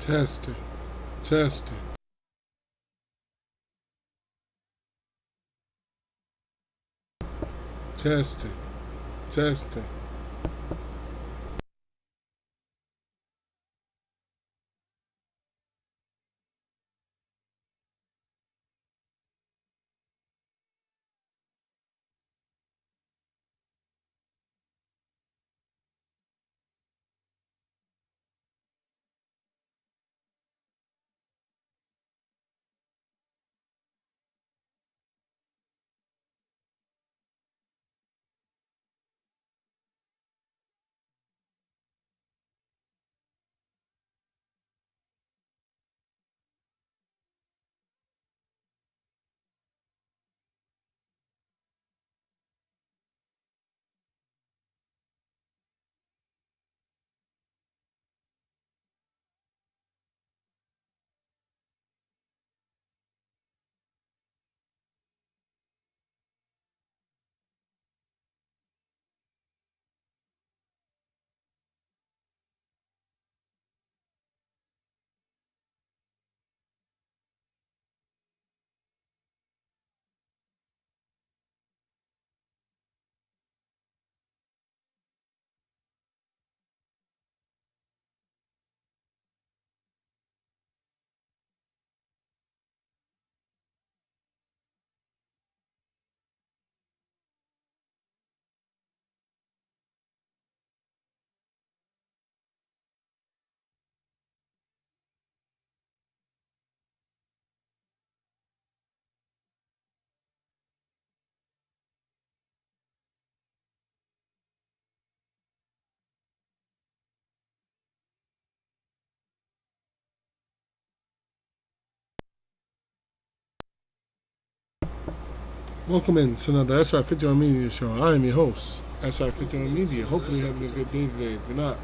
Testing. Testing. Testing. Testing. Welcome in to another SR51 Media Show. I am your host, SR51 Media. Hopefully you're having a good day today. If you're not,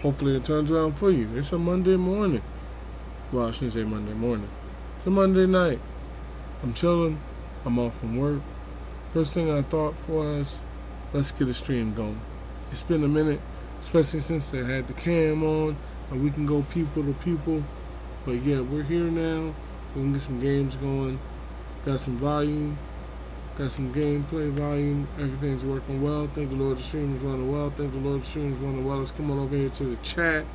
hopefully it turns around for you. It's a Monday morning. Well, I shouldn't say Monday morning. It's a Monday night. I'm chilling. I'm off from work. First thing I thought was, let's get a stream going. It's been a minute, especially since they had the cam on, and we can go pupil to pupil. But yeah, we're here now. We can get some games going. Got some volume. Got some gameplay volume. Everything's working well. Thank the Lord the stream is running well. Thank the Lord the stream is running well. Let's come on over here to the chat.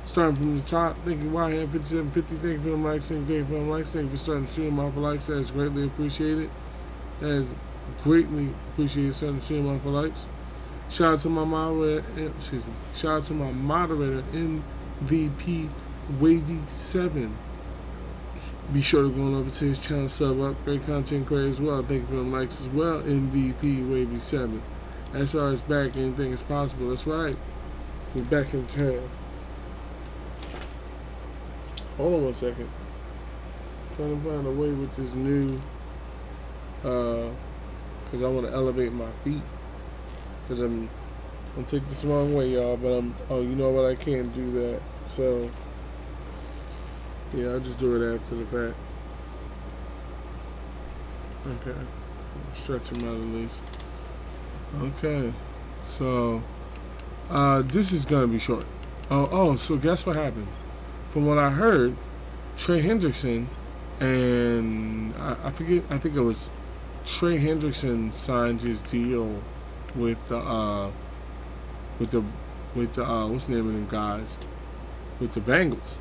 Starting from the top. Thank you, YM5750. Thank you for the likes. Thank you for the likes. Thank you for starting the stream off for likes. That is greatly appreciated. That is greatly appreciated starting the stream off for likes. Shout out to my moderator. Shout out to my moderator, MVP Wavy 7. Be sure to go on over to his channel, sub up, great content creator as well. Thank you for the likes as well. MVP Wavy 7. SR is back, anything is possible. That's right. We're back in town. Hold on one second. Trying to find a way with this new, because I want to elevate my feet. Because I'm taking this the wrong way, y'all, but you know what, I can't do that. So, yeah, I'll just do it after the fact. Okay. Stretch them out at least. Okay. So, this is going to be short. So guess what happened? From what I heard, Trey Hendrickson and I think it was Trey Hendrickson signed his deal with the what's the name of them guys? With the Bengals.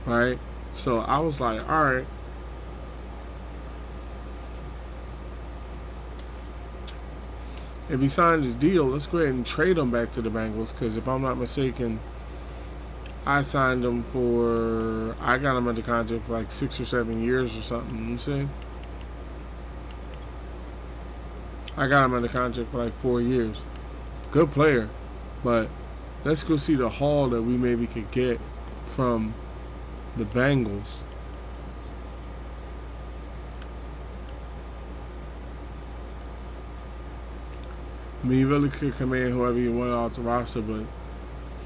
Right? So I was like, alright. If he signed his deal, let's go ahead and trade him back to the Bengals, because if I'm not mistaken, I signed him I got him under contract for like 6 or 7 years or something, you know what I'm saying? I got him under contract for like 4 years. Good player, but let's go see the haul that we maybe could get from the Bengals. I mean, you really could come in whoever you want off the roster, but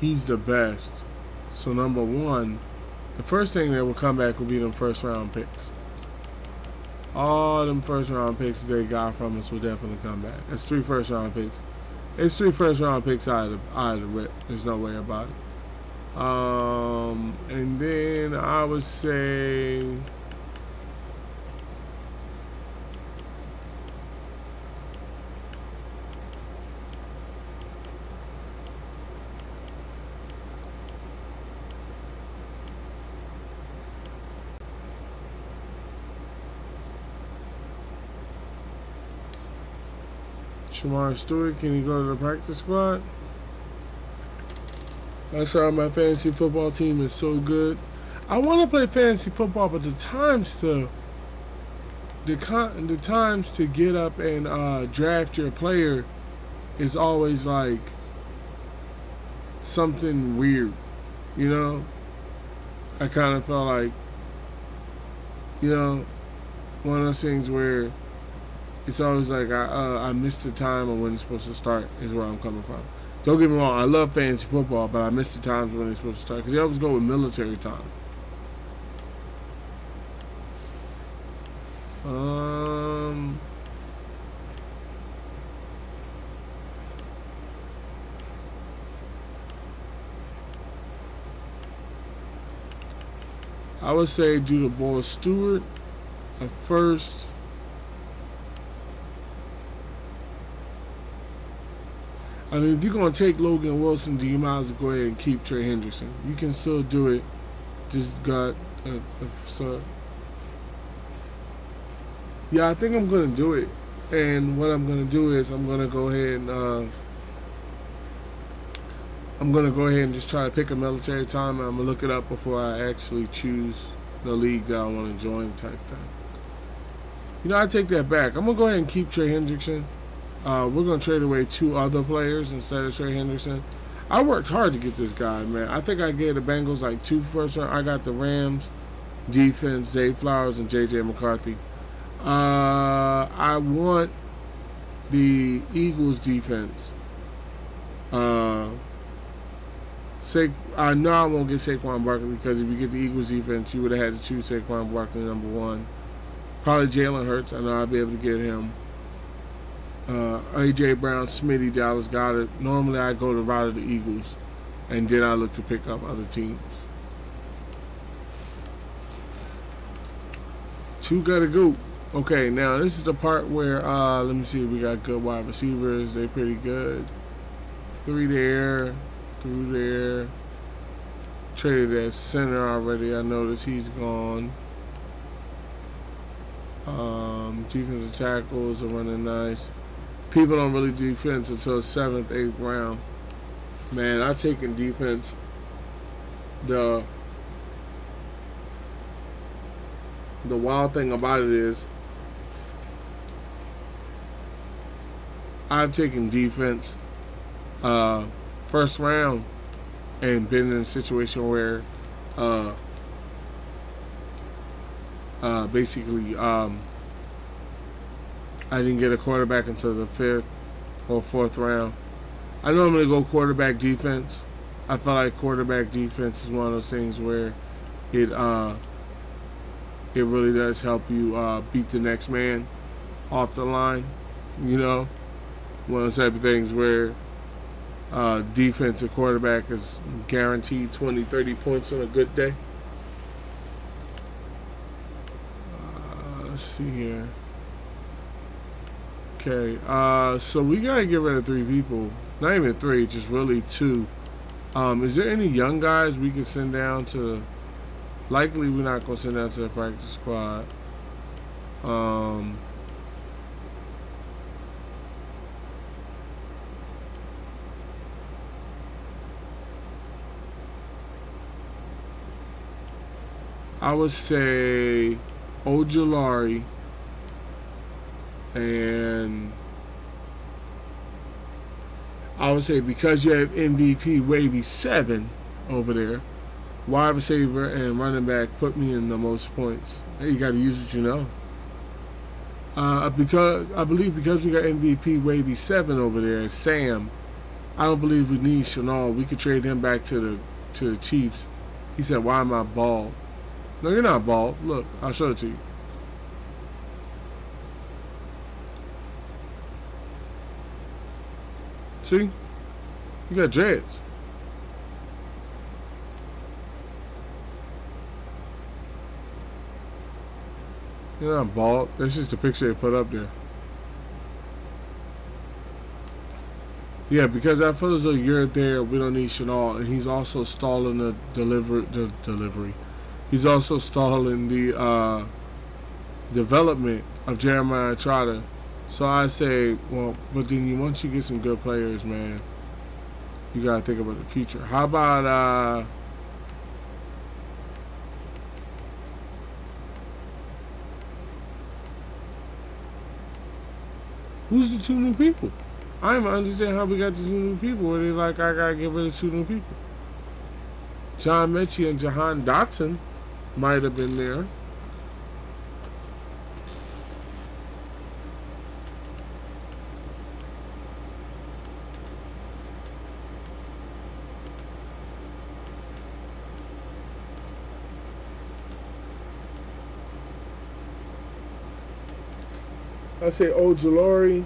he's the best. So number one, the first thing that will come back will be them first round picks. All them first round picks they got from us will definitely come back. It's 3 first round picks. It's 3 first round picks out of the rip. There's no way about it. And then I would say Shamar Stewart, can he go to the practice squad? I saw my fantasy football team is so good. I want to play fantasy football, but the times to get up and draft your player is always like something weird, you know. I kind of felt like, you know, one of those things where it's always like I missed the time of when it's supposed to start is where I'm coming from. Don't get me wrong, I love fantasy football, but I miss the times when it's supposed to start because they always go with military time. I would say do the boy Stewart at first. I mean, if you're going to take Logan Wilson, do you might as well go ahead and keep Trey Hendrickson. You can still do it. Just got so. Yeah, I think I'm going to do it. And what I'm going to do is I'm going to go ahead and just try to pick a military time. And I'm going to look it up before I actually choose the league that I want to join type thing. You know, I take that back. I'm going to go ahead and keep Trey Hendrickson. We're going to trade away 2 other players instead of Trey Hendrickson. I worked hard to get this guy, man. I think I gave the Bengals like 2 first round. I got the Rams defense, Zay Flowers, and J.J. McCarthy. I want the Eagles defense. I know I won't get Saquon Barkley because if you get the Eagles defense, you would have had to choose Saquon Barkley number 1. Probably Jalen Hurts. I know I'll be able to get him. A.J. Brown, Smitty, Dallas Goedert. Normally I go the route of the Eagles, and then I look to pick up other teams. 2 gotta go. Okay, now this is the part where let me see. We got good wide receivers. They're pretty good. 3 there, 2 there. Traded that center already. I noticed he's gone. Defensive tackles are running nice. People don't really defense until 7th, 8th round. Man, I've taken defense. The wild thing about it is I've taken defense first round and been in a situation where basically I didn't get a quarterback until the 5th or 4th round. I normally go quarterback defense. I feel like quarterback defense is one of those things where it really does help you beat the next man off the line. You know, one of those type of things where defensive quarterback is guaranteed 20, 30 points on a good day. Let's see here. Okay, so we gotta get rid of 3 people. Not even 3, just really 2. Is there any young guys we can send down to? Likely we're not gonna send down to the practice squad. I would say Ojulari and I would say because you have MVP Wavy 7 over there, wide receiver and running back put me in the most points. Hey, you got to use what you know. Because I believe because we got MVP Wavy 7 over there, Sam, I don't believe we need Chanel. We could trade him back to the Chiefs. He said, "Why am I bald?" No, you're not bald. Look, I'll show it to you. See? You got dreads. You're not bald. That's just the picture they put up there. Yeah, because I feel as though you're there, we don't need Chanel, and he's also stalling the delivery. He's also stalling the development of Jeremiah Trotter. So I say, well, but then once you get some good players, man, you gotta think about the future. How about who's the two new people? I don't even understand how we got the two new people. Where they like, I gotta get rid of two new people. John Mechie and Jahan Dotson might have been there. I say Ojulari.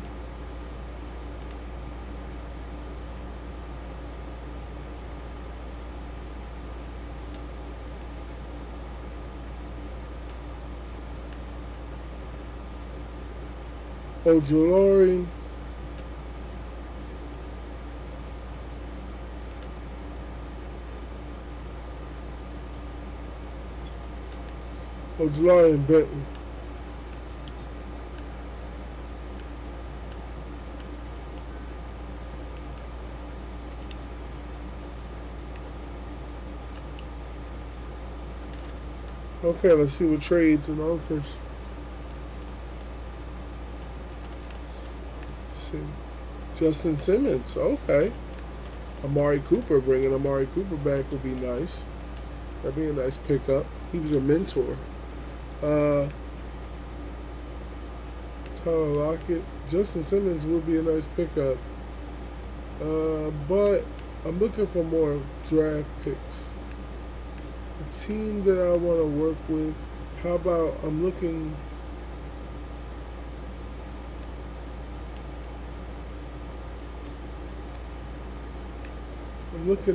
Ojulari. Ojulari and Bentley. Okay, let's see what trades and offers. Let's see. Justin Simmons, okay. Amari Cooper, bringing Amari Cooper back would be nice. That'd be a nice pickup. He was a mentor. Tyler Lockett. Justin Simmons would be a nice pickup. But I'm looking for more draft picks. A team that I want to work with. How about I'm looking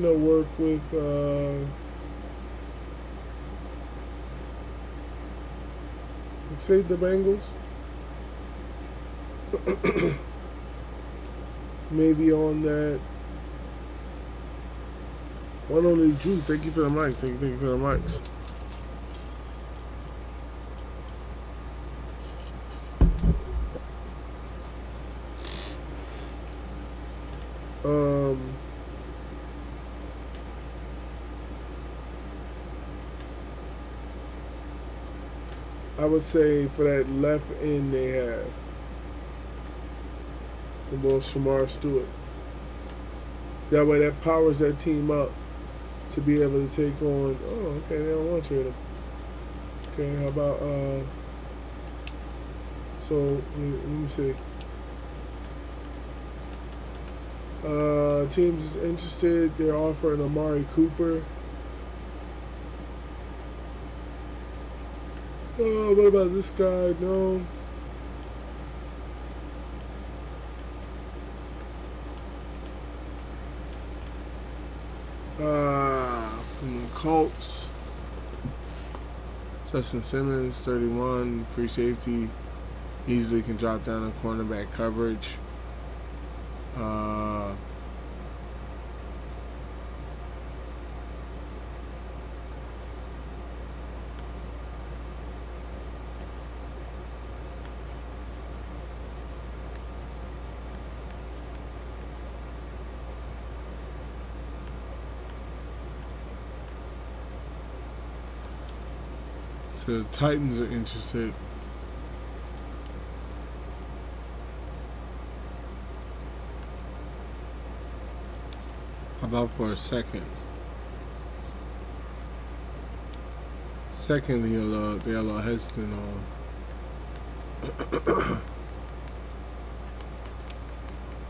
to work with say the Bengals. Maybe on that. One only Drew, thank you for the mics. Thank you for the mics. I would say for that left end they have the little Shamar Stewart. That way that powers that team up to be able to take on. Oh, okay, they don't want you. Okay, how about so let me see. Teams is interested. They're offering Amari Cooper. What about this guy? No. From the Colts. Justin Simmons, 31, free safety. Easily can drop down in cornerback coverage. So the Titans are interested. How about for a second? Second, they're a little hesitant on.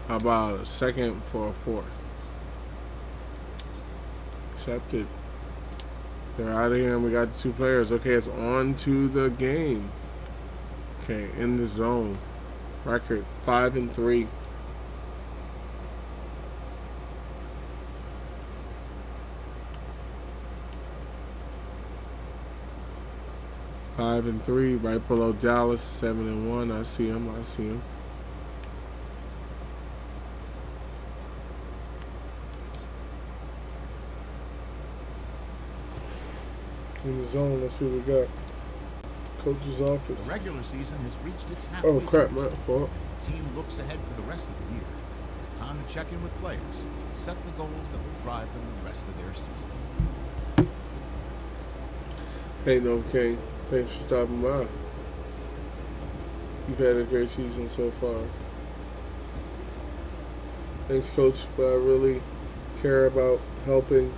How about a second for a fourth? Accepted. They're out of here and we got the two players. Okay, it's on to the game. Okay, in the zone. Record 5-3. 5-3, right below Dallas, 7-1. I see him. In the zone, let's see what we got. Coach's office. The regular season has reached its halfway. Oh crap, my fault. As the team looks ahead to the rest of the year, it's time to check in with players and set the goals that will drive them the rest of their season. Hey, no King. Thanks for stopping by. You've had a great season so far. Thanks, Coach, but I really care about helping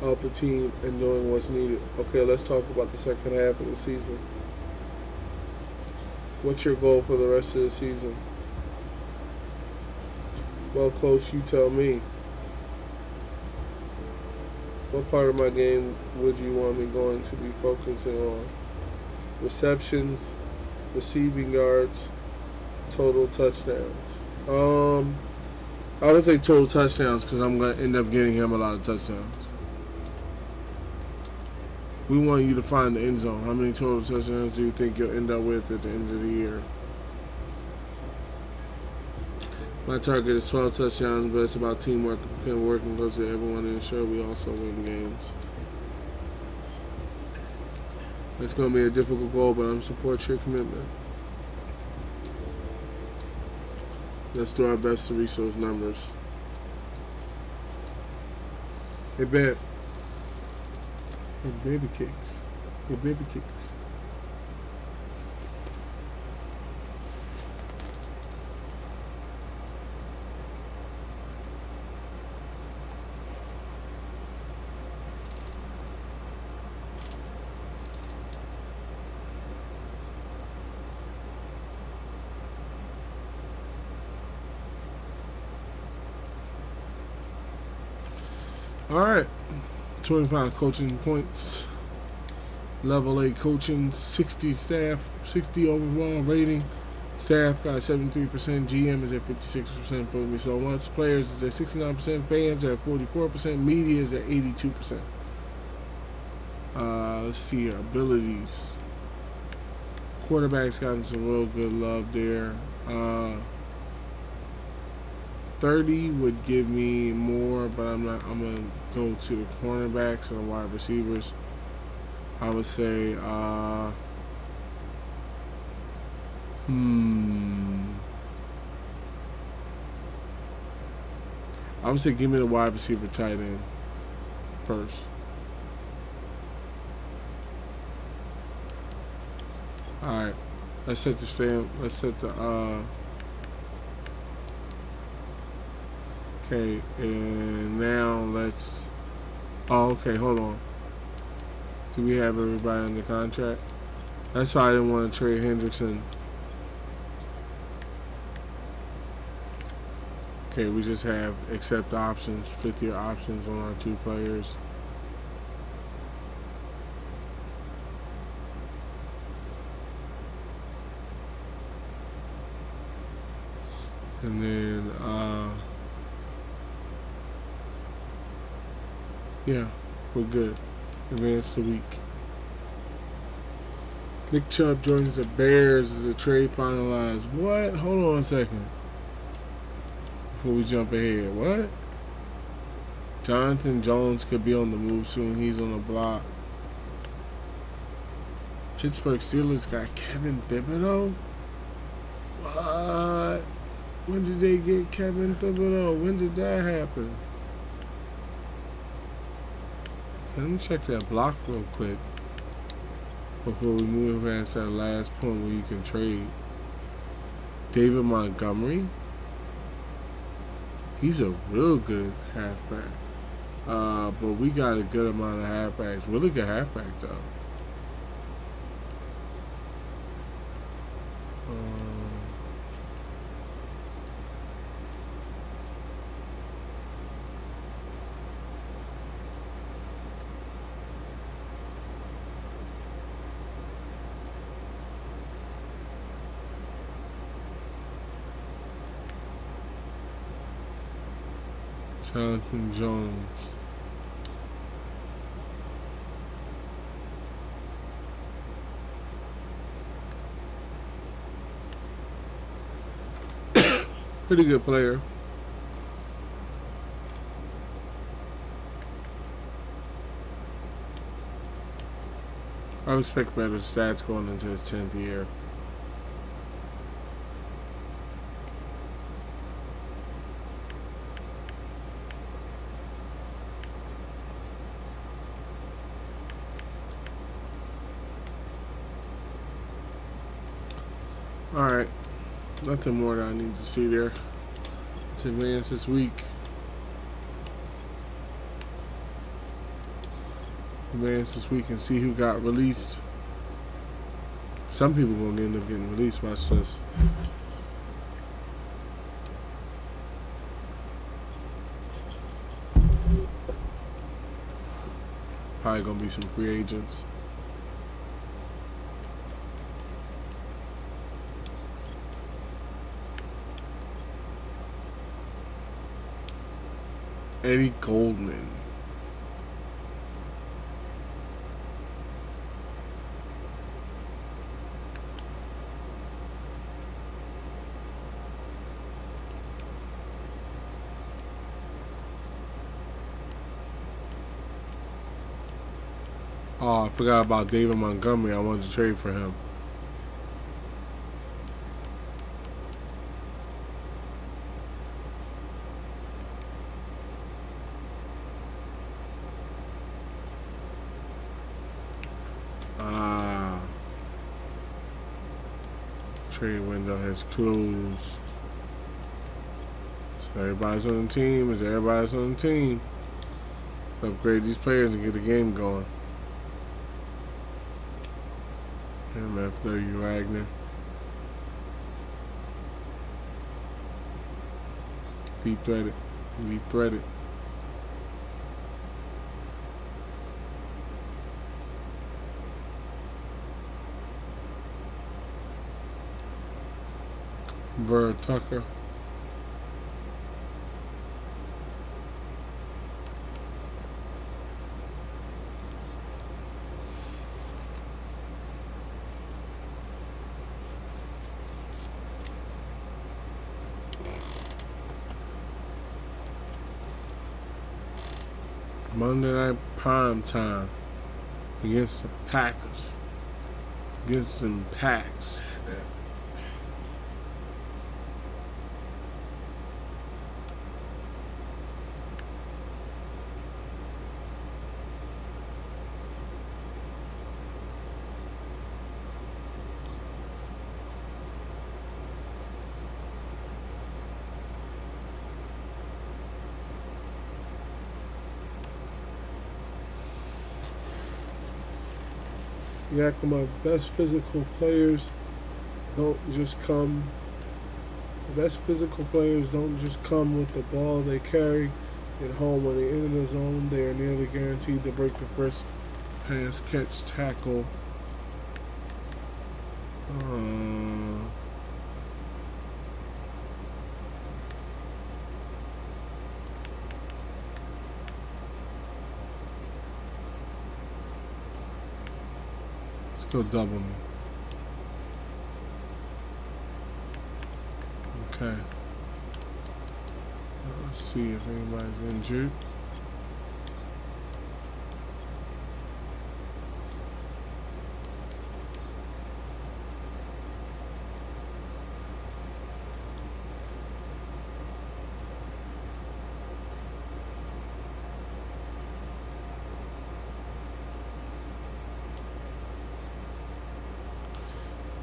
out the team and doing what's needed. Okay, let's talk about the second half of the season. What's your goal for the rest of the season? Well, Coach, you tell me. What part of my game would you want me going to be focusing on? Receptions, receiving yards, total touchdowns. I would say total touchdowns because I'm going to end up getting him a lot of touchdowns. We want you to find the end zone. How many total touchdowns do you think you'll end up with at the end of the year? My target is 12 touchdowns, but it's about teamwork and working close to everyone to ensure we also win games. It's going to be a difficult goal, but I'm support your commitment. Let's do our best to reach those numbers. Hey, Ben. Hey, baby kicks. Hey, baby kicks. All right, 25 coaching points, level 8 coaching, 60 staff, 60 overall rating. Staff got 73%, GM is at 56%, putting me so much. Players is at 69%, fans are at 44%, media is at 82%. Let's see here, abilities. Quarterback's gotten some real good love there. 30 would give me more, but I'm gonna go to the cornerbacks and the wide receivers. I would say I would say give me the wide receiver tight end first. Alright. Let's set the stamp. Let's set the okay, and now let's... Oh, okay, hold on. Do we have everybody under contract? That's why I didn't want to trade Hendrickson. Okay, we just have accept options, 50-year options on our 2 players. And then, yeah, we're good. Advance the week. Nick Chubb joins the Bears as a trade finalized. What? Hold on a second. Before we jump ahead. What? Jonathan Jones could be on the move soon. He's on the block. Pittsburgh Steelers got Kevin Thibodeau? What? When did they get Kevin Thibodeau? When did that happen? Let me check that block real quick before we move past that last point where you can trade. David Montgomery? He's a real good halfback. But we got a good amount of halfbacks. Really good halfback, though. Jonathan Jones. Pretty good player. I expect better stats going into his 10th year. Alright. Nothing more that I need to see there. Let's advance this week. Advance this week and see who got released. Some people gonna end up getting released. Watch this. Probably gonna be some free agents. Eddie Goldman. Oh, I forgot about David Montgomery. I wanted to trade for him. Trade window has closed. So everybody's on the team. Is everybody's on the team? Let's upgrade these players and get the game going. MFW Wagner. Deep threaded. Deep threaded. Ver Tucker. Monday night prime time against the Packers. Against them Packs. Yakima, best physical players don't just come. The best physical players don't just come with the ball they carry at home. When they enter the zone, they are nearly guaranteed to break the first pass, catch, tackle. Let's go double me. Okay. Let's see if anybody's injured.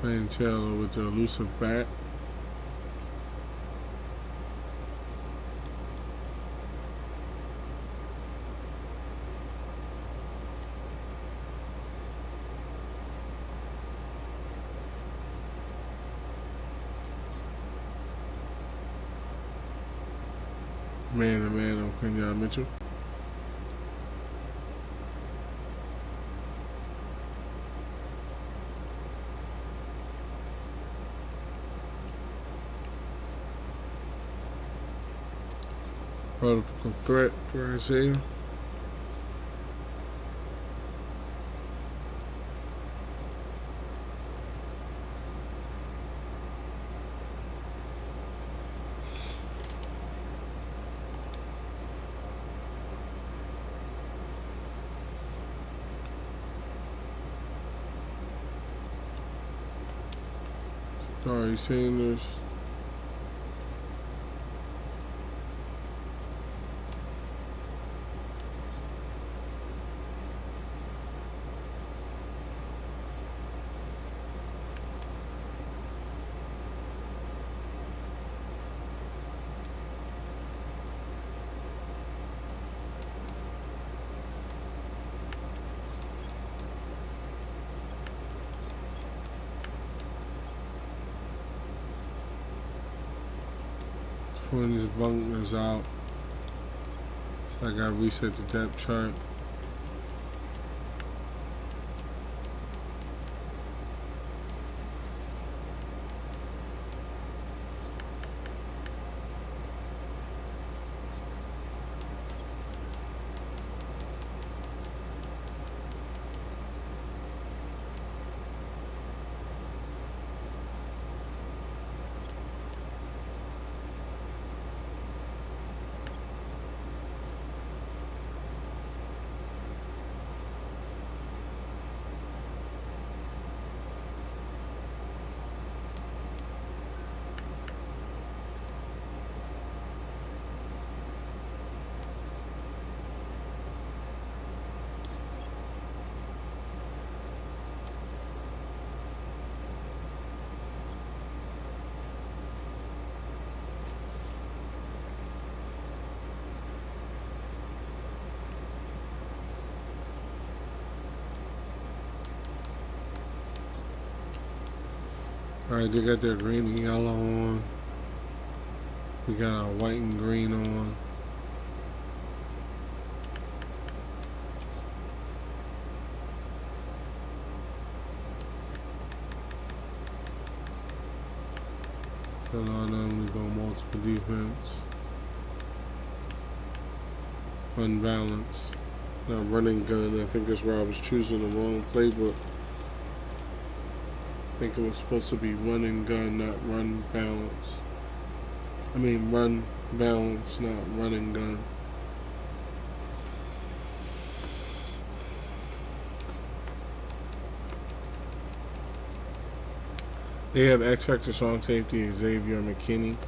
Playing Taylor with the elusive bat. Man to man on Kenyon Mitchell. Vertical threat for Isaiah. Sorry, Sanders. Pulling these bunkers out. So I gotta reset the depth chart. Alright, they got their green and yellow on. We got our white and green on. So now we go multiple defense. Unbalanced. Now running gun, I think that's where I was choosing the wrong playbook. I think it was supposed to be run and gun, not run balance. I mean run balance, not run and gun. They have X Factor strong safety Xavier McKinney.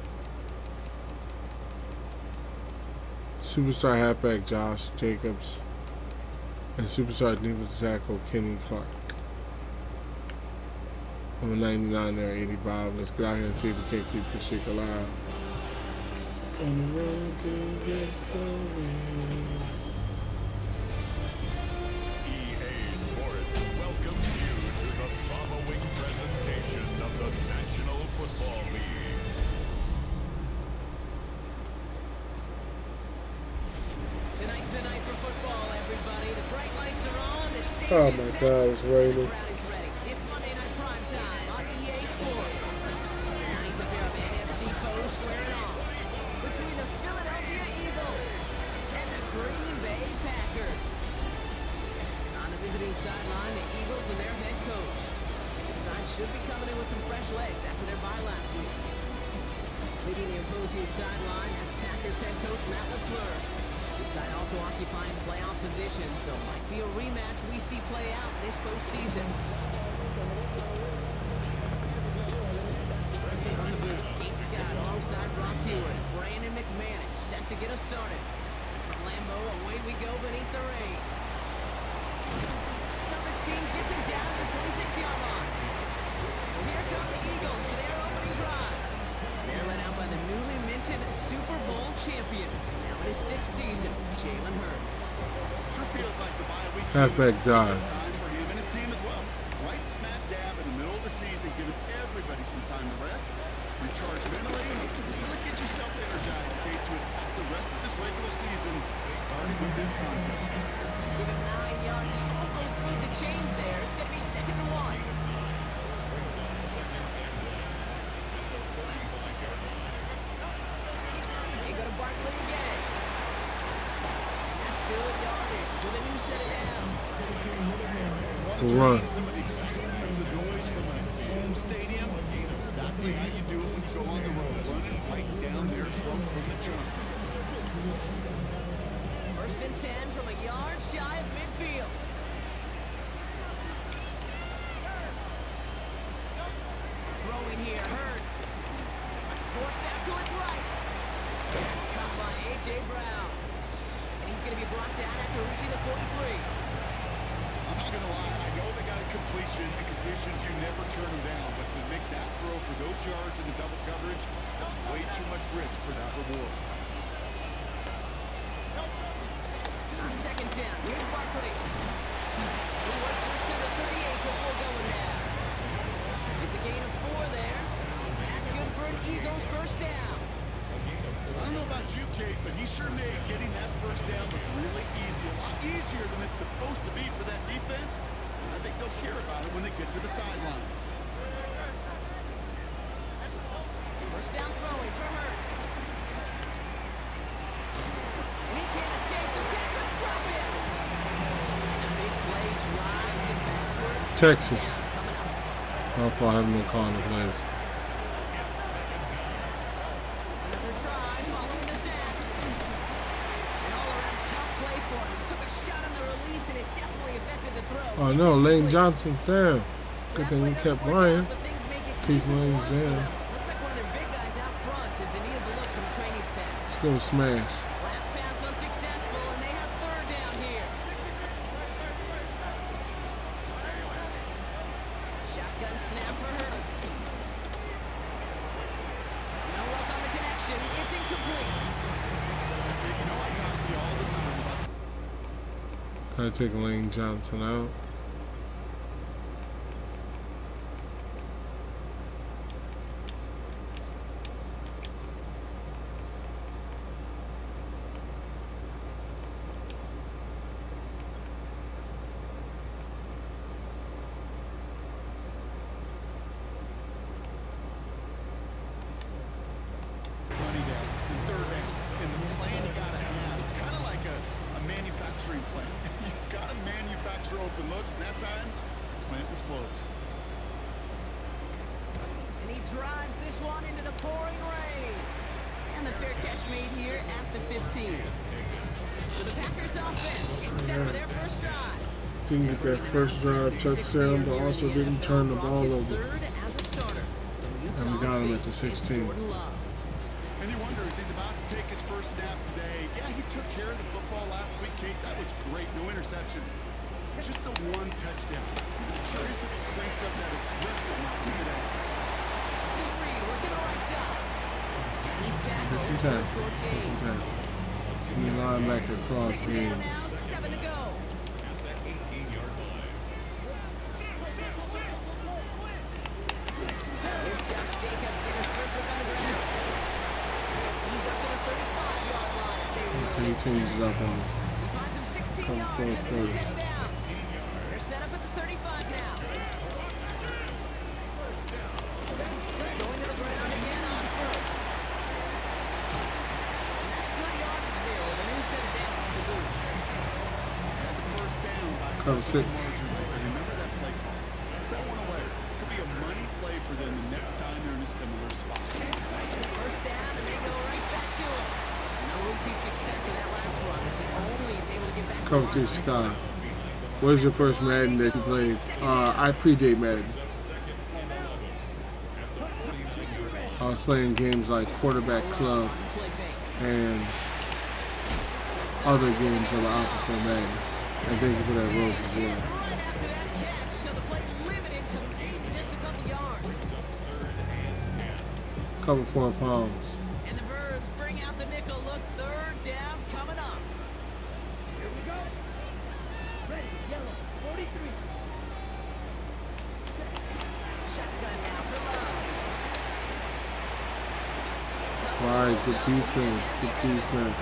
Superstar halfback Josh Jacobs. And superstar defensive tackle Kenny Clark. I'm a 99 there, 85. Let's get out here and see if we can't keep this shit alive. On the road to get going. EA Sports welcomes you to the following presentation of the National Football League. Tonight's the night for football, everybody. The bright lights are on. The stage Oh is my set. God, it's raining. The crowd is ready. It's Monday Night Prime Time on EA Sports. Tonight's a pair of NFC foes squaring off between the Philadelphia Eagles and the Green Bay Packers. On the visiting sideline, the Eagles and their head coach. The side should be coming in with some fresh legs after their bye last week. Leading the opposing sideline, that's Packers head coach Matt LaFleur. This side also occupying playoff position, so might be a rematch we see play out this postseason. From the booth, Keith Scott alongside Rob Hewitt. Brandon McManus set to get us started. And from Lambeau, away we go beneath the rain. Coverage team gets him down to the 26-yard line. So here come the Eagles for their opening drive. They're led out by the newly minted Super Bowl champion. Now in his 6th season, Jalen Hurts. Sure feels like the bye week. Halfback dive. Time for him and his team as well. Right smack dab in the middle of the season, giving everybody some time to rest, recharge mentally, and really get yourself energized, Kate, to attack the rest of this regular season, starting with this contest. Give him 9 yards. He almost moved the chains there. It's going to be 2nd and 1. They go to Barkley again. And that's good yardage with a new set of downs. Run. Some of the excitement, some of the noise from a home stadium is exactly how you do it when you go on the road, running right down their throat from the jump. 1st and 10 from a yard shy of midfield. Throwing here. A.J. Brown. And he's going to be brought down after reaching the 43. I'm not going to lie. I know they got a completion, and completions, you never turn them down. But to make that throw for those yards in the double coverage, that's way too much risk for that reward. On second down, here's Barkley. He works this to the 38 before going down. It's a gain of 4 there. That's good for an Eagles first down. I don't know about you, Kate, but he sure made getting that first down look really easy. A lot easier than it's supposed to be for that defense. And I think they'll hear about it when they get to the sidelines. First down throwing for Hurts. And he can't escape. The Packers drop him. And a big play drives the backwards. Texas. Coming up. How far haven't been calling the plays? Another try following the sack. An all-around tough play for him. He took a shot on the release, and it definitely affected the throw. Oh no, Lane Johnson's down. Good thing we kept Ryan. But things make it He's even Lane's worse for down. them. Looks like one of their big guys out front is in need of a look from training staff. Let's go smash. Last pass unsuccessful, and they have third down here. Shotgun snap for Hurts. No luck on the connection. It's incomplete. Kate, you know I talk to you all the time about Gotta take Lane Johnson out. money downs, the third downs, and the plan you got to have. It's kind of like a manufacturing plant. You've got to manufacture open looks, and that time, the plant was closed. And he drives this one into the pouring rain. And the fair catch made here at the 15. So the Packers offense gets set for their first drive. Didn't get that first drive touchdown, but also didn't turn the ball over. Third as a starter. And we got him at the 16. Jordan Love. And you wonder, as he's about to take his first snap today, yeah, he took care of the football last week, Kate. That was great. No interceptions. Just the one touchdown. I'm curious if he cranks up that aggressive mountain today. This is Reed working the right side. And he's tackled Get some for a time. short gain. Any linebacker cross Second down games. now, 7 to go. Here's Josh Jacobs getting his first look on the ground. He's up to the 35-yard line as they reel He it. changes up on us. He finds him 16 Come yards forward and then he's first. set down. They're set up at the 35 now. Going to the ground again on first. And that's good yardage there with a new set of downs to boot. And the first down by Cover such a 6. margin. Remember that play call. That one away. Could be a money play for them the next time they're in a similar spot. First down, and they go right back to him. No repeat success in that last run as he only is able to get back to Cover the 2 line. Sky. Where's your first Madden that you played? I predate Madden. I was playing games like Quarterback Club On the play fake. and other games that were out for Madden. And thank you for that, Rose, as well. Right after that catch, so the play limited to maybe just a couple yards. Cover 4 pounds. And the Birds bring out the nickel look. Third down coming up. Here we go. Ready, yellow, 43. Shotgun now for Love. Alright, good defense, good defense.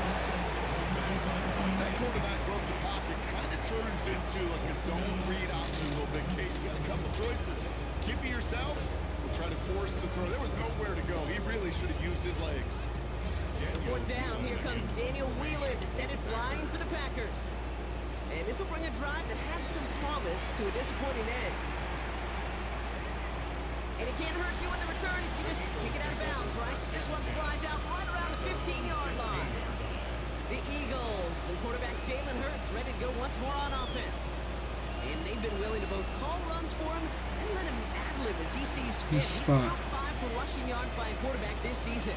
Once that quarterback broke the pocket, kind of turns into like a zone read option a little bit, Kate. You got a couple choices. Keep it yourself or try to force the throw. There was nowhere to go. He really should have used his legs. Fourth down, here comes Daniel Wheeler to send it flying for the Packers. And this will bring a drive that had some promise to a disappointing end. And it can't hurt you in the return if you just kick it out of bounds, right? So this one flies out right around the 15-yard line. The Eagles and quarterback Jalen Hurts ready to go once more on offense. And they've been willing to both call runs for him and let him ad-lib as he sees fit. He's spot. top 5 for rushing yards by a quarterback this season.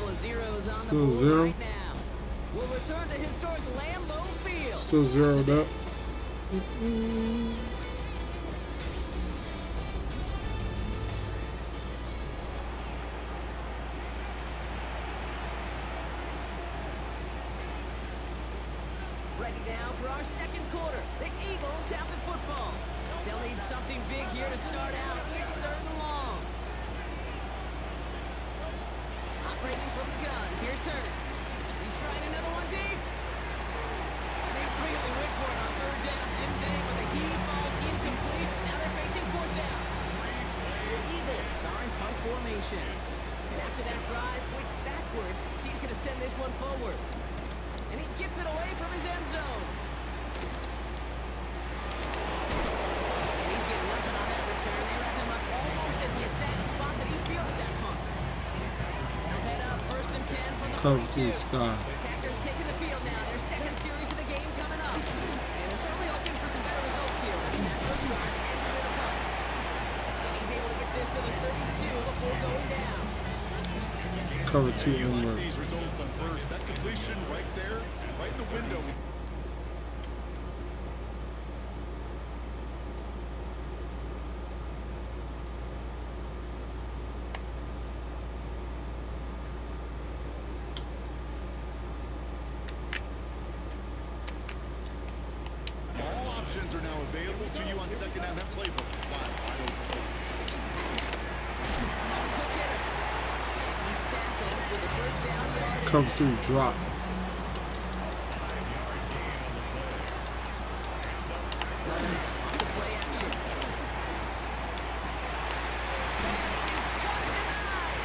couple of zeros on the Still board 0. right now. We'll return to historic Lambeau Field. Still zeroed up. Ready now for our second quarter. The Eagles have the football. They'll need something big here to start out. It's third and long. Operating from the gun, here's Hurts. He's trying another one deep. And they really went for it on third down, didn't they? But the heave falls incomplete. Now they're facing fourth down. The Eagles are in punt formation. And after that drive went backwards, she's going to send this one forward. And he gets it away from his end zone. And he's getting nothing on that return. They wrap him up almost at the exact spot that he fielded that punt. They'll head up first and 10 from the Cover 42. 3 Sky. Packers taking the field now. Their second series of the game coming up. And they're certainly hoping for some better results here. That first drive ended with a punt. And he's able to get this to the 32 before going down. Cover 2 You like inward. these results on first. That completion right there, right in the window. All options are now available to you on second down. That playbook wide open. Small quick hitter. And he's tackled with the first down yardage. Cover 3 drop. Off the play action. Pass is caught and denied.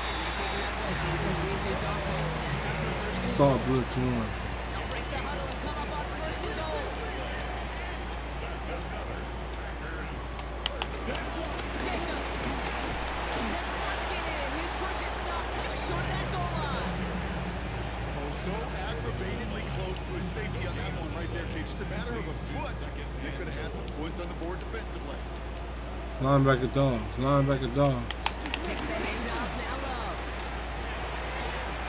And they're taking that play. Defense offense. Set up for first and Saw goal. blitz 1. They'll break the huddle and come up on first and goal. Jacob does not get in. His push is stopped just short of that goal line. Oh, so aggravatingly close to his safety on that one right there, Kate. Just a matter of a foot. They could have had some points on the board defensively. Linebacker dogs. Linebacker dogs. Picks the handoff, now Love.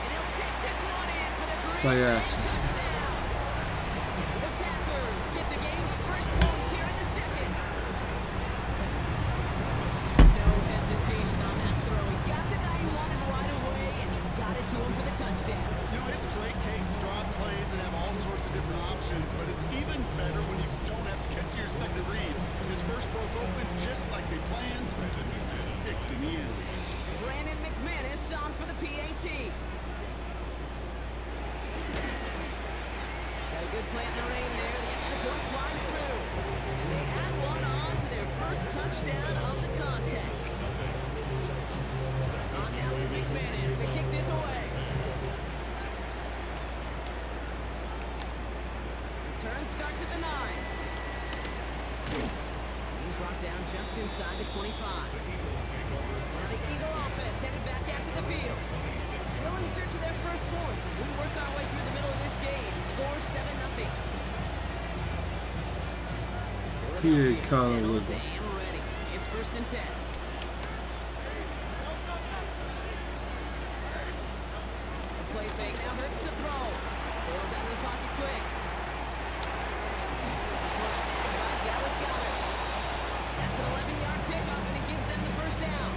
And he'll take this one in for the Green Play Bay action. touchdown. The Packers get the game's first points here in the second. No hesitation on that throw. He got the guy he wanted right away, and he got it to him for the touchdown. You know, it's great, Kate, to draw plays and have all sorts of different options, but it's even better when you don't have to catch your second read. His first broke open just like they planned. That's 6 in the end. Brandon McManus on for the PAT. Got a good plant in the rain there. The extra point flies through. And they add one on to their first touchdown of the contest. On now is McManus to kick this away. Return starts at the 9. He's brought down just inside the 25. Now the Eagle offense headed back out to the field. Still in search of their first points as we work our way through the middle of this game. Score 7-0. He ain't kinda Settled with it. and ready. It's first and 10. The play fake now hurts to throw. Goes out of the pocket quick. This one snagged by Dallas Goddard. That's an 11-yard pickup, and it gives them the first down.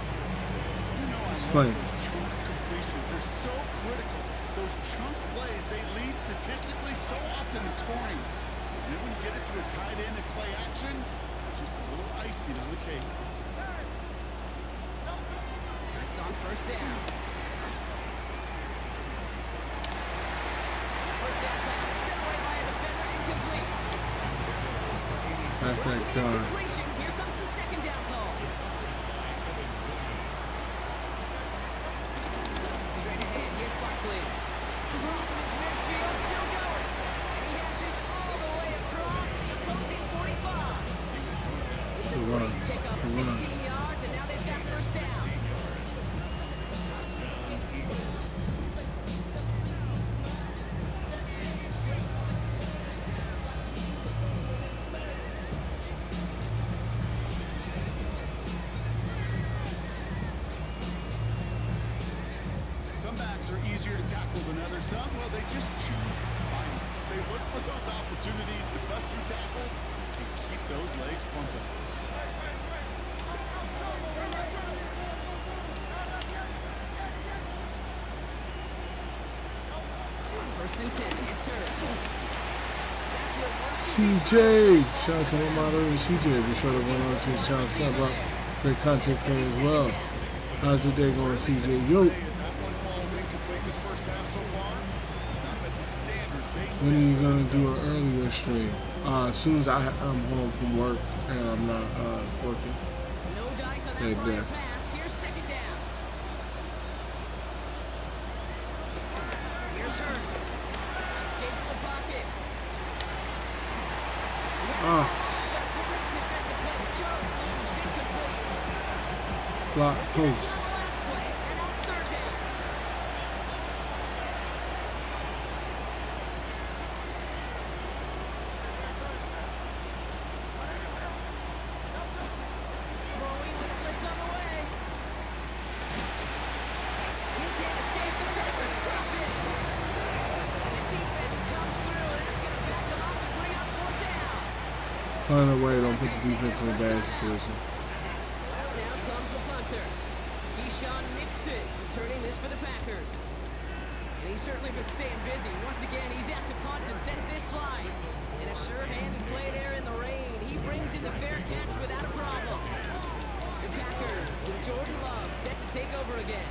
You know, I Slings. those chunk completions are so critical. Those chunk plays, they lead statistically so often to scoring. And then when you get it to a tight end and play action, just a little icing on the cake. It's on first down. First down pass set away by a defender, incomplete. Back that guy. Completion. Here comes the second down call. Straight ahead, here's Barkley. Crosses midfield, still going. And he has this all the way across the opposing 45. It's a Good run. great pickup, Good run. 16 yards, and now they've got first down. Some backs are easier to tackle than others. Some, well, they just choose violence. They look for those opportunities to bust through tackles and keep those legs pumping. First and 10, it's hers. CJ, shout out to my moderator CJ. Be sure to run on to his channel, sub up. Great content for him as well. How's the day going, CJ? Yo. When are you gonna do an earlier stream? As soon as I'm home from work and I'm not working. No dice on that Right prior there. pass. Here's second down. Here's Hurts. Escapes the pocket. Ah, Great defensive play. Joe moves incomplete. slot post. Last play, and now third down. Throwing with a blitz on the way. He can't escape the Packers. Drop it. And the defense comes through, and it's going to back them up and bring up fourth down. Find a way, don't put the defense in a bad situation. Now comes the punter. Keyshawn Nixon returning this for the Packers. And he's certainly been staying busy. Once again, he's out to punt and sends this flying. And a sure-handed play there in the rain. He brings in the fair catch without a problem. The Packers and Jordan Love set to take over again.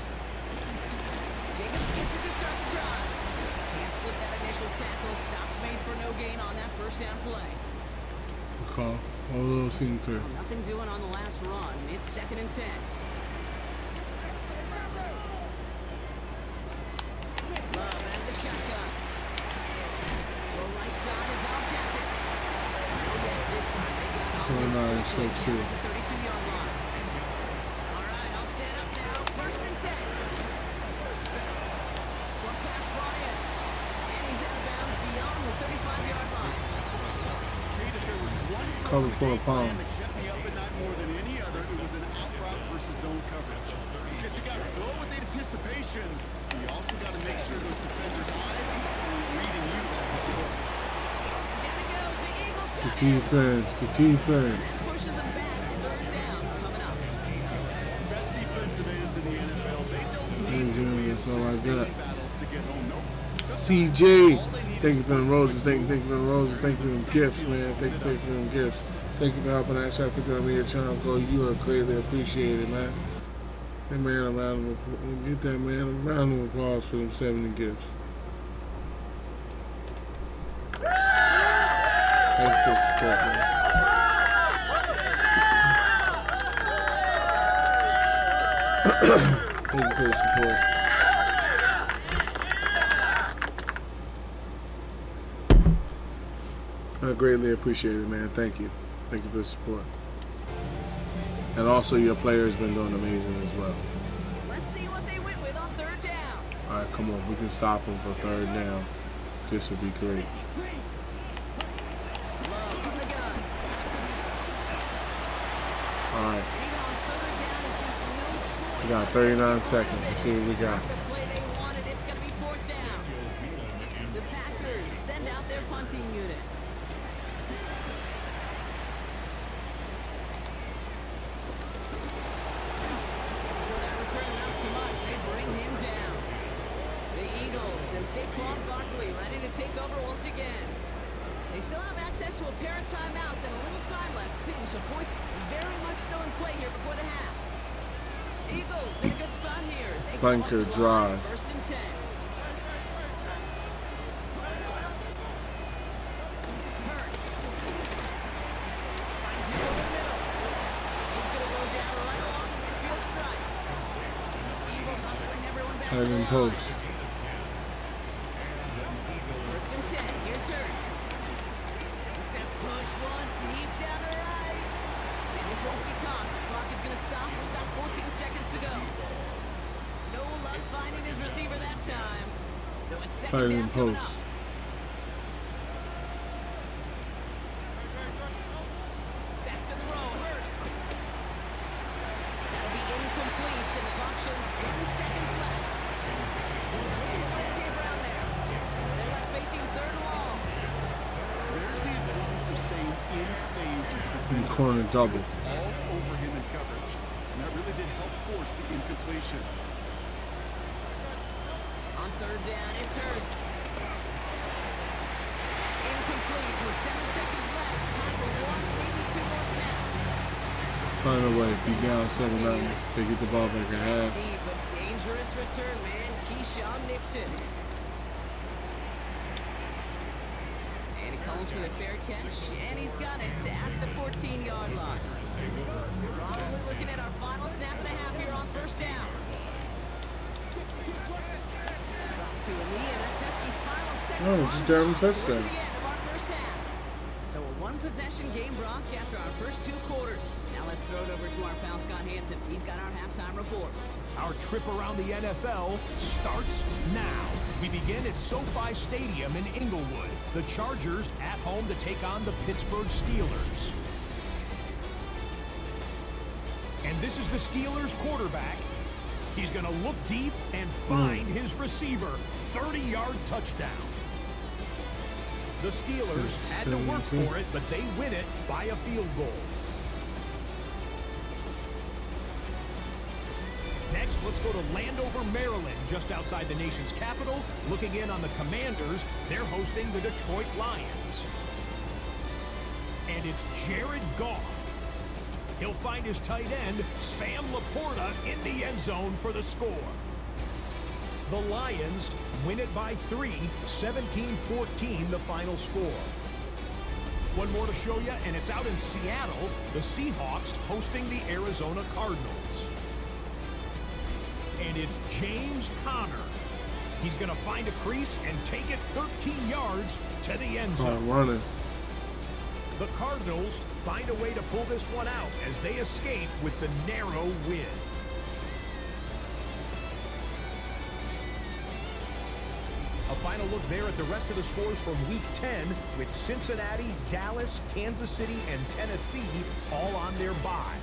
Jacobs gets it to start the drive. Can't slip that initial tackle. Stops made for no gain on that first down play. Good call. All those seem through. Nothing doing on the last run. It's second and 10. Love out of the shotgun. Go right side, and Dobbs has it. No yet this time. They got all the 29 way show to two. the 32-yard line. All right, I'll set up now. First and 10. Short pass brought in. And he's out of bounds beyond the 35-yard line. Kate, if there was one Cover for a pound. that kept me up at night more than any other, it was an out route versus zone coverage. Because you got to go with anticipation. You also got to make sure those defenders' eyes are reading you. Down it goes. The Eagles got Good it. defense, good defense. Pushes them back. Third down coming up. Best defensive ends in the NFL, they don't Hands need to in, win it's all like that. sustained battles to get home. Nope. CJ, thank you for the roses, thank you for the roses, thank you for them gifts, man. Thank you for them gifts. Thank you for helping that shot for me your channel go. You are greatly appreciated, man. Hey man, a round of applause. Get that man a round of applause for them 70 gifts. Thank you for the support, man. Thank you for the support. I greatly appreciate it, man. Thank you. Thank you for the support. And also, your player's been doing amazing as well. Let's see what they went with on third down. All right, come on. We can stop them for third down. This would be great. Love from the gun. All right. And even on third down, he sees no choice. We got 39 seconds. Let's see what we got. The play they wanted, it's going to be fourth down. The Packers send out their punting unit. Before that return amounts to much, they bring him down. The Eagles and Saquon Barkley ready to take over once again. They still have access to a pair of timeouts and a little time left, too, so points very much still in play here before the half. Eagles in a good spot here as they go Bunker up to the drive. line, first and 10. Hurts. Finds him over the middle. He's going to go down right along the midfield stripe. Eagles hustling everyone back to Tight the end line. post. First and 10. Here's Hurts. He's going to push one deep down the right. And this won't be caught. Clock is going to stop. We've got 14 seconds to go. No luck finding his receiver that time. So it's Tight second down end coming post. up. Back to the row. Hurts. That'll be incomplete, and the clock shows 10 seconds left. corner double. All over him in coverage, and that really did help force the incompletion. On third down, it's Hurts. That's incomplete with 7 seconds left. Time for one, maybe 2 more snaps. Find a way. If you down 7-0, they get the ball back at half. Deep, a dangerous return, man. Keyshawn Nixon. And he calls for the fair catch, and he's got it at the 14-yard line. Probably looking at our final snap and a half here on first down. Drops to a knee, and that pesky final second. Oh, just down and touchdown. To the end of our first half. So a one-possession game, Brock, after our first 2 quarters. Now let's throw it over to our pal Scott Hansen. He's got our halftime report. Our trip around the NFL starts now. We begin at SoFi Stadium in Inglewood. The Chargers at home to take on the Pittsburgh Steelers. And this is the Steelers quarterback. He's going to look deep and find his receiver. 30-yard touchdown. The Steelers had to work for it, but they win it by a field goal. Next, let's go to Landover, Maryland, just outside the nation's capital. Looking in on the Commanders, they're hosting the Detroit Lions. And it's Jared Goff. He'll find his tight end, Sam Laporta, in the end zone for the score. The Lions win it by 3, 17-14 the final score. One more to show you, and it's out in Seattle, the Seahawks hosting the Arizona Cardinals. And it's James Conner. He's going to find a crease and take it 13 yards to the end zone. Running. The Cardinals find a way to pull this one out as they escape with the narrow win. A final look there at the rest of the scores from Week 10 with Cincinnati, Dallas, Kansas City, and Tennessee all on their bye.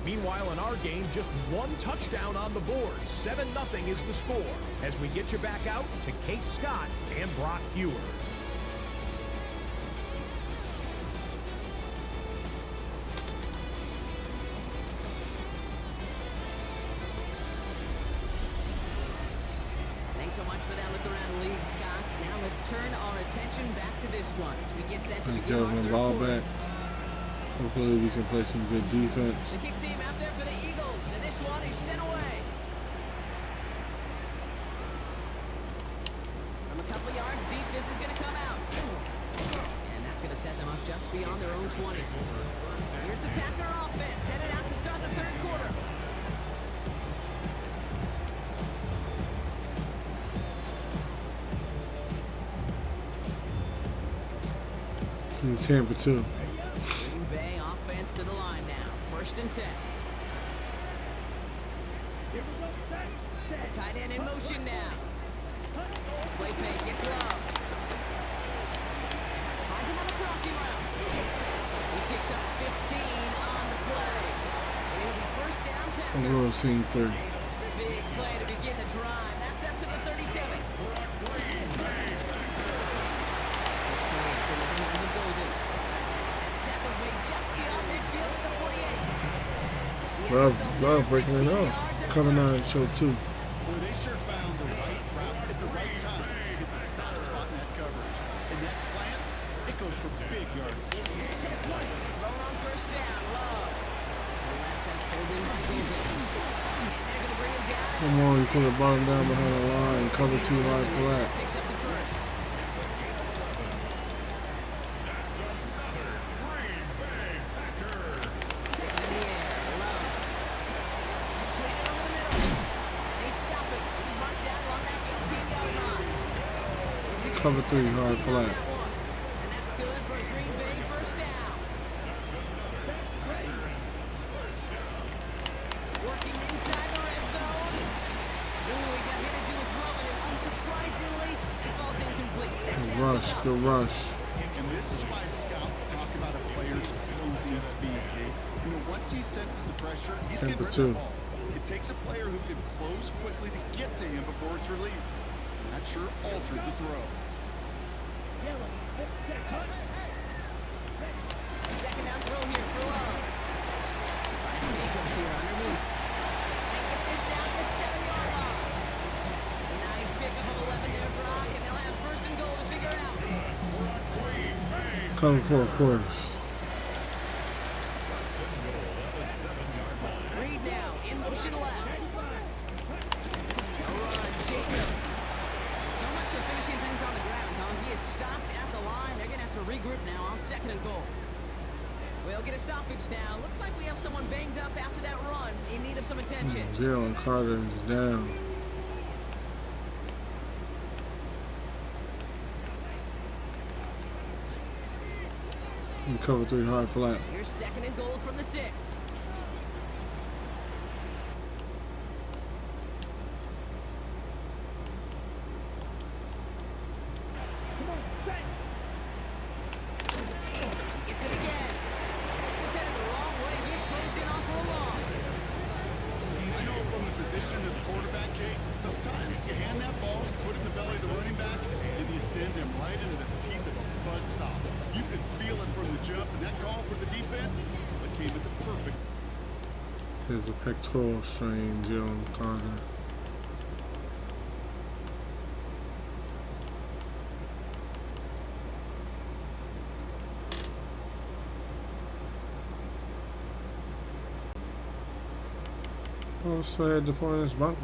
Meanwhile, in our game, just 1 touchdown on the board. 7-0 is the score as we get you back out to Kate Scott and Brock Hewer. Thanks so much for that look around the league, Scott. Now let's turn our attention back to this one as we get set to begin our third ball quarter. back. Hopefully we can play some good defense. The kick team out there for the Eagles, and this one is sent away. From a couple yards deep, this is going to come out. And that's going to set them up just beyond their own 20. Here's the Packer offense, headed out to start the third quarter. Give me Tampa too. Green Bay offense to the line now. 1st and 10. A tight end in motion now. Play fake, gets love. Finds him on the crossing route. He picks up 15 on the play. And it'll be 1st down Packers. Overall, seeing 3. Big play to begin the drive. That's up to the 37. Slants in the hands of Golden. And the tackle's made just beyond midfield at the 48. Love breaking it off. Cover 9, show 2. Boy, they sure found the right route at the right time to hit the soft spot in that coverage. And that slant, it goes for big yardage. Thrown on 1st down, Love. To the left, that's pulled in by Golden. And they're going to bring him down. Come on, you put the bottom down behind the line. Cover 2 hard flat. Picks up the 1st. Sticking in the air, Love. Completed over the middle. They stop it. He's marked down along that 18-yard line. He's gonna Cover get 3 hard 17 on flat. that one. And that's good for Green Bay 1st down. Working inside the red zone. Ooh, he got hit as he was throwing, and unsurprisingly, it falls incomplete. Good rush, good rush. And this is why scouts talk about a player's closing speed, Kate. You know, once he senses the pressure, he's getting rid of the ball. It takes a player who can close quickly to get to him before it's released. And that sure altered the throw. 2nd second down throw here for Love. Finds Jacobs here underneath. They get this down to the 7-yard line. A nice pickup of 11 there, Brock, and they'll have first and goal to figure out. Cover 4 quarters. Reed now in motion left. A run, Jacobs. So much for finishing things on the ground, huh? He is stopped at the line. They're going to have to regroup now on second and goal. We'll get a stoppage now. Looks like we have someone banged up after that run in need of some attention. Jalen Carter is down. And cover 3 hard flat. Here's second and goal from the 6. Gets it again. This is headed the wrong way. He's closed in on for a loss. I know from the position of the quarterback, Kate, sometimes you hand that ball, put it in the belly of the running back, and you send him right into the teeth of a buzzsaw. You could feel it from the jump, and that call for the defense, that came at the perfect. There's a pectoral strain, Jalen Carter. Also had the finest bunker.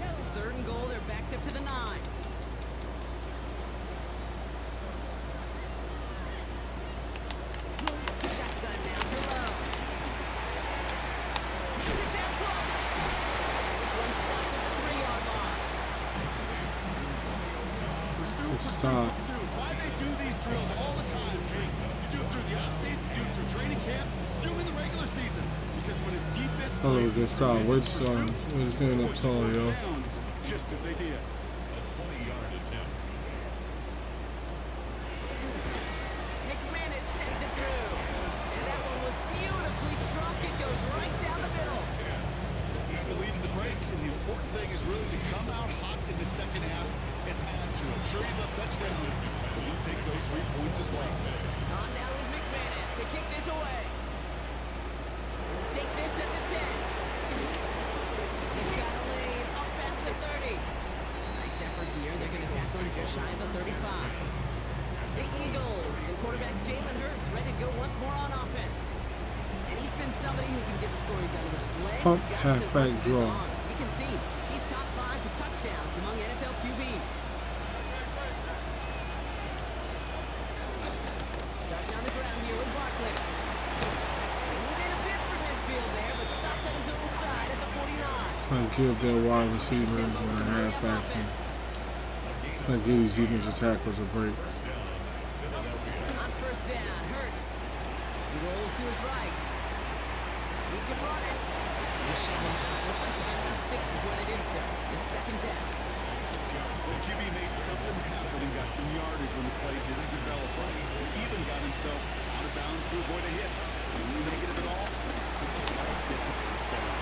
This is third and goal. They're backed up to the 9. Shotgun now for Love. Six out close. This one stopped at the 3-yard line. Good stop. It's why they do these drills all the time, Kate. You do it through the offseason, do it through training camp, do it in the regular season. Because when a defense Oh, it was good stop. plays Which pursuit, we're standing up push tall, fourth yo. downs, just as they did. McManus sends it through. And that one was beautifully struck. It goes right down the middle. You have the lead in the break, and the important thing is really to come out hot in the second half and add to it. Sure, you love touchdowns, but you take those 3 points as well. On now is McManus to kick this away. Let's take this at the 10. He's got a lead up past the 30. Nice effort here. They're going to tackle him just shy of the 35. The Eagles and quarterback Jalen Hurts ready to go once more on offense. And he's been somebody who can get the scoring done with his legs Pump just halfback as much as his draw. arm. You can see he's top 5 for touchdowns among NFL QBs. Starting on the ground here with Barkley. And he made a bit for midfield there, but stopped on his own side at the 49. Trying to give their wide receivers and their halfbacks and trying to give these defensive tackles a break. On first down, Hurts. He rolls to his right. He can run it. He's shoving out. Looks like they got about 6 before they did so. It's second down. The QB made something happen and got some yardage when the play didn't develop right. He even got himself out of bounds to avoid a hit. Didn't make it at all. Get the first down.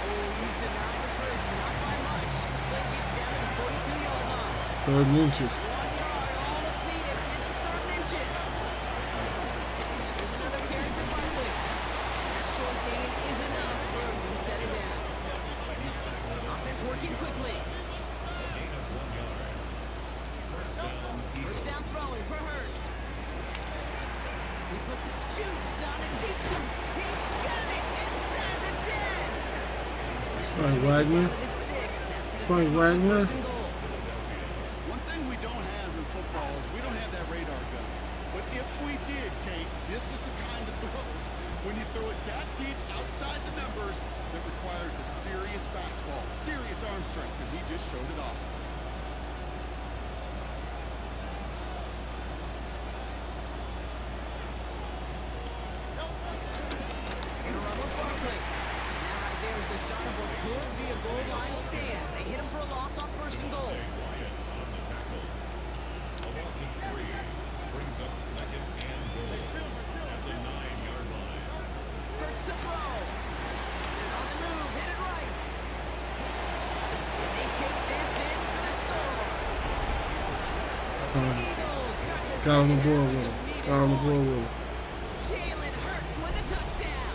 Oh, he's denied the first, but not by much. This play gets down to the 42-yard line. 3rd and inches. 1 yard, all that's needed. This is 3rd and inches. There's another carry for Barkley. And that short gain is enough for him to set it down. Offense working quickly. First down throwing for Hurts. He puts a juice on it. He's got it inside the 10. Frank Wagner. Down to the 6. That's gonna Frank set up Wagner. first and goal. One thing we don't have in football is we don't have that radar gun. But if we did, Kate, this is the kind of throw. When you throw it that deep outside the numbers, that requires a serious fastball, serious arm strength, and he just showed it off. In a rubber Eagles start the Got on the second board half with with him. some needed Got on the board points. with him. Jalen Hurts with a touchdown.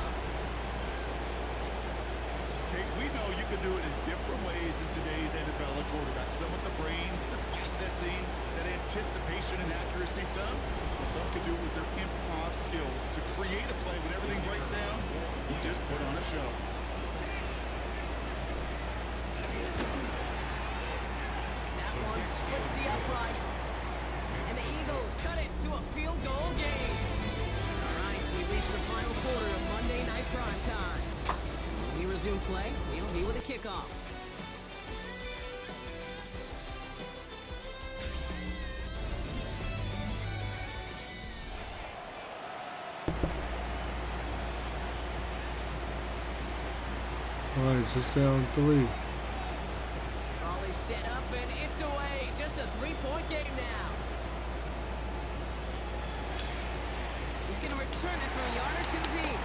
Kate, we know you can do it in different ways in today's NFL at quarterback. Some with the brains, the processing, that anticipation and accuracy. Some can do it with their improv skills to create a play when everything breaks down. You just put on a show. That one splits the uprights. And the Eagles cut it to a field goal game. All right, we reached the final quarter of Monday Night Primetime. When we resume play, we'll be with a kickoff. All right, just down 3. Raleigh set up and it's away. Just a 3-point game now. He's going to return it for a yard or 2 deep.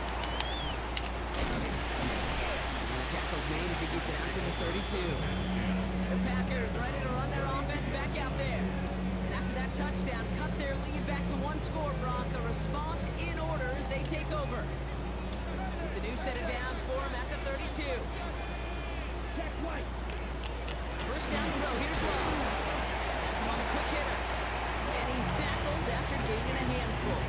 And the tackle's made as he gets it out to the 32. The Packers ready to run their offense back out there. And after that touchdown, cut their lead back to 1 score, Brock. A response in order as they take over. It's a new set of downs for him at the 32. First down throw, here's Love. That's him on the quick hitter. And he's tackled after gaining a handful.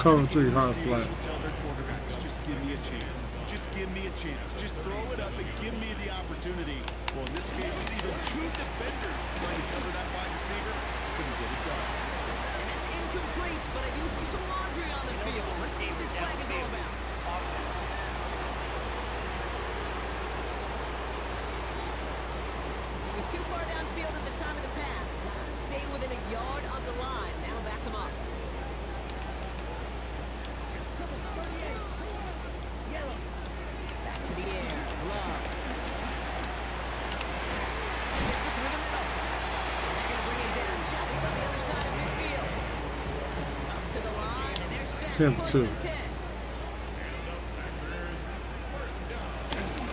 Cover 3 hard flat. Tell their quarterbacks, just give me a chance. Just give me a chance. Just throw it up and give me the opportunity. Well, in this case, with even 2 defenders trying to cover that wide receiver, couldn't get it done. And it's incomplete, but I do see some laundry on the field. Let's see what this flag is all about. He was too far downfield at the time of the pass. Gotta stay within a yard of the line. Now back him up. Back to the air. Love. Hits it through the middle. And they're going to bring him down just on the other side of midfield. Up to the line, and they're set. 10 for 2. 10.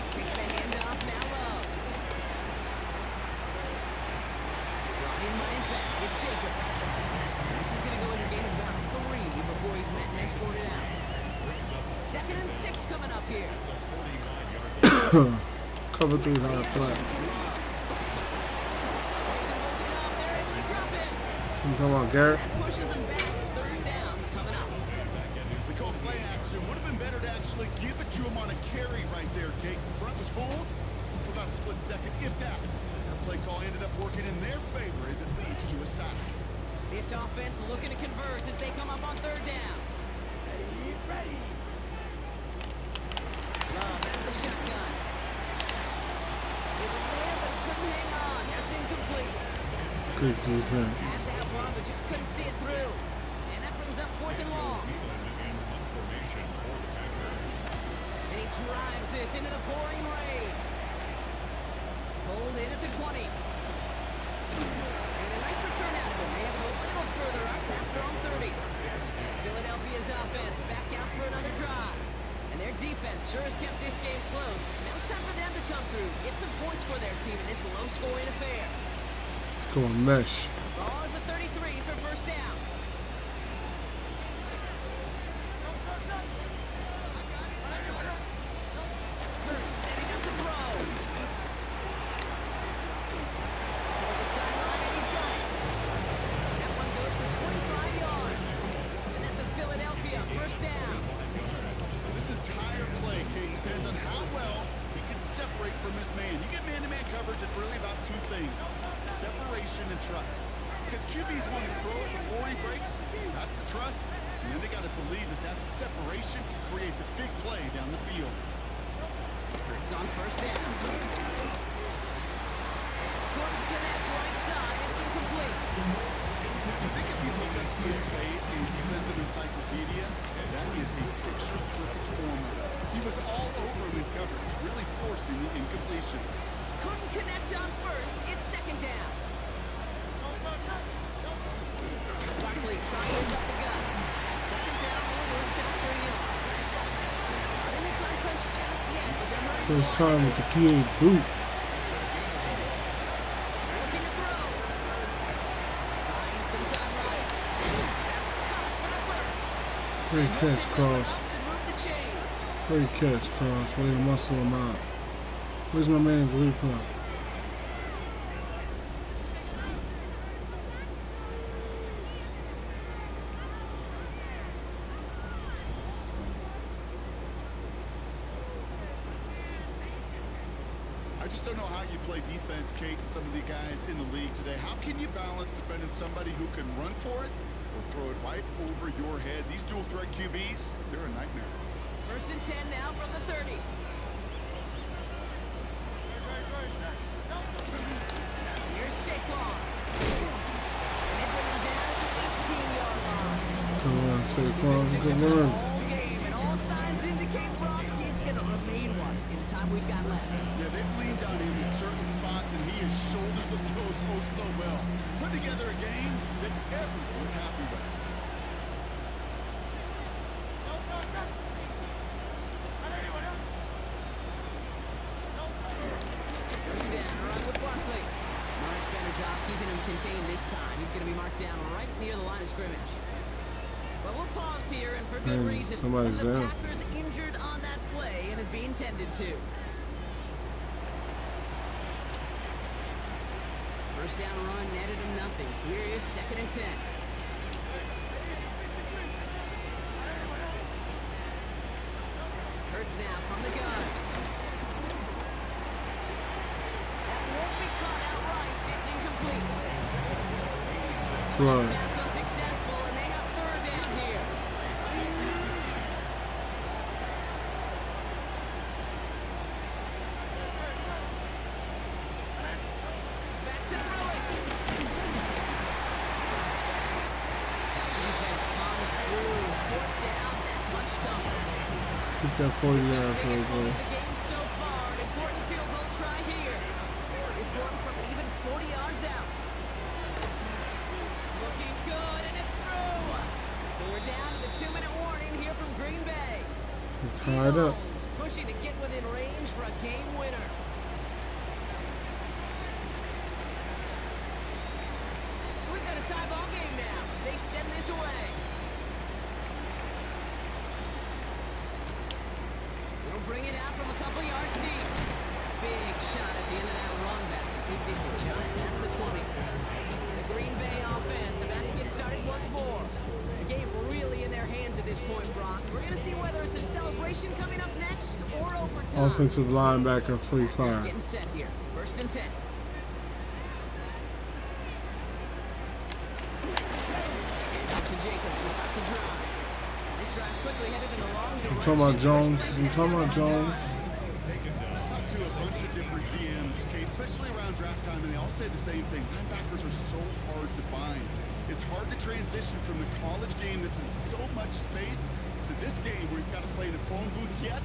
Takes the handoff, now Love. Running by his back, it's Jacobs. This is going to go as a gain of about 3 before he's met and escorted out. 2nd and 6 coming up here. Cover 3 hard flat. Come on, Garrett. That pushes him back. 3rd down coming up. We call play action. Would have been better to actually give it to him on a carry right there, Kate. The front was fooled for about a split second, if that. The play call ended up working in their favor as it leads to a sack. This offense looking to convert as they come up on 3rd down. Love out of the shotgun. It was there, but he couldn't hang on. That's incomplete. Good defense. Had that one, but just couldn't see it through. And that brings up 4th and long. And he drives this into the pouring rain. Pulled in at the 20. And a nice return out of him. They have it a little further up past their own 30. Philadelphia's offense back out for another drive. And their defense sure has kept this game close. Now it's time for them to come through, get some points for their team in this low-scoring affair. Let's go on mesh. Ball at the 33 for 1st down. Hurts setting up to throw. Toward the sideline, and he's got it. That one goes for 25 yards. And that's a Philadelphia 1st down. This entire play, Kate, depends on how well he can separate from his man. You get man-to-man coverage, it's really about 2 things. Separation and trust. Because QBs want to throw it before he breaks. That's the trust. And then they got to believe that that separation can create the big play down the field. Hurts on 1st down. Couldn't connect right side. It's incomplete. I think if you look up Ian Faye's in defensive encyclopedia, that is a picture-perfect formula. He was all over him in coverage, really forcing the incompletion. Couldn't connect on 1st. It's 2nd down. Barkley tries up the gut. 2nd down only works out for a yard. Not in the time crunch just yet, but they're ready. First time with the PA boot. Looking to throw. Great catch, Cross. To move the chains. Great catch, Cross. Way to muscle him out. Where's my man's replay? I just don't know how you play defense, Kate, and some of the guys in the league today. How can you balance defending somebody who can run for it or throw it right over your head? These dual threat QBs, they're a nightmare. 1st and 10 now from the 30. Here's Saquon. And they bring him down at the 18-yard line. Come on, He's Saquon. been Good efficient for the run. whole game, and all signs indicate, Brock, he's going to remain one in the time we've got left. Yeah, they've leaned on him in certain spots, and he has shouldered the load oh so well. Put together a game that everyone's happy with. First down, run with Barkley. Much better job keeping him contained this time. He's going to be marked down right near the line of scrimmage. But we'll pause here, and for good Man, reason. somebody's the down. Packers injured on that play and is being tended to. First down run netted him nothing. Here is 2nd and 10. Hurts now from the gun. That won't be caught outright. It's incomplete. Fly. Pass unsuccessful, and they have 3rd down here. Back to throw it. That defense comes through. 4th down, that much tougher. Keep that 40 yards for Biggest the play goal. of the game so far. An important field goal try here. This one from even 40 yards out. Looking good, and it's through. So we're down to the 2-minute warning here from Green Bay. It's tied up. Eagles pushing to get within range for a game winner. We've got a tie ball game now as they send this away. They'll bring it out from a couple yards deep. Big shot at the end of that run back as he gets it just past the 20. The Green Bay offense about to get started once more. The game really in their hands at this point, Brock. We're going to see whether it's a celebration coming up next or overtime. Offensive linebacker free Just fire. getting set here. 1st and 10. And up to Jacobs to start the drive. This drive's quickly headed in the wrong I'm direction. talking about Jones. I'm talking about Jones. I talked to a bunch of different GMs, Kate, especially around draft time, and they all say the same thing. Linebackers are so hard to find. It's hard to transition from the college game that's in so much space to this game where you've got to play in a phone booth yet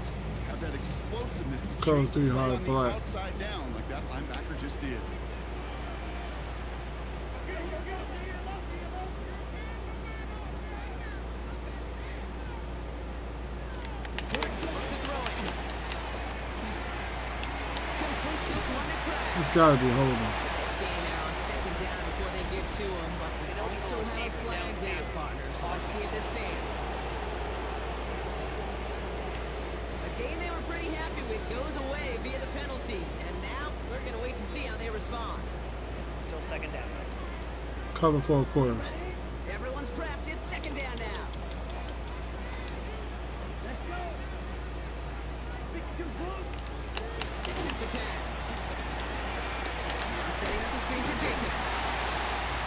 have that explosiveness to Cover chase three a play hard on the flat. outside down like that linebacker just did. Look to throw it. Completes this one to Craig. It's got to be holding. Nice gain there on 2nd down before they get to him, but we also have a flag down, partners. Let's see if this stands. A game they were pretty happy with goes away via the penalty, and now we're going to wait to see how they respond. Still 2nd down. Cover 4 quarters. Everyone's prepped. It's 2nd down now. Setting up to pass. Now setting up the screen for Jacobs.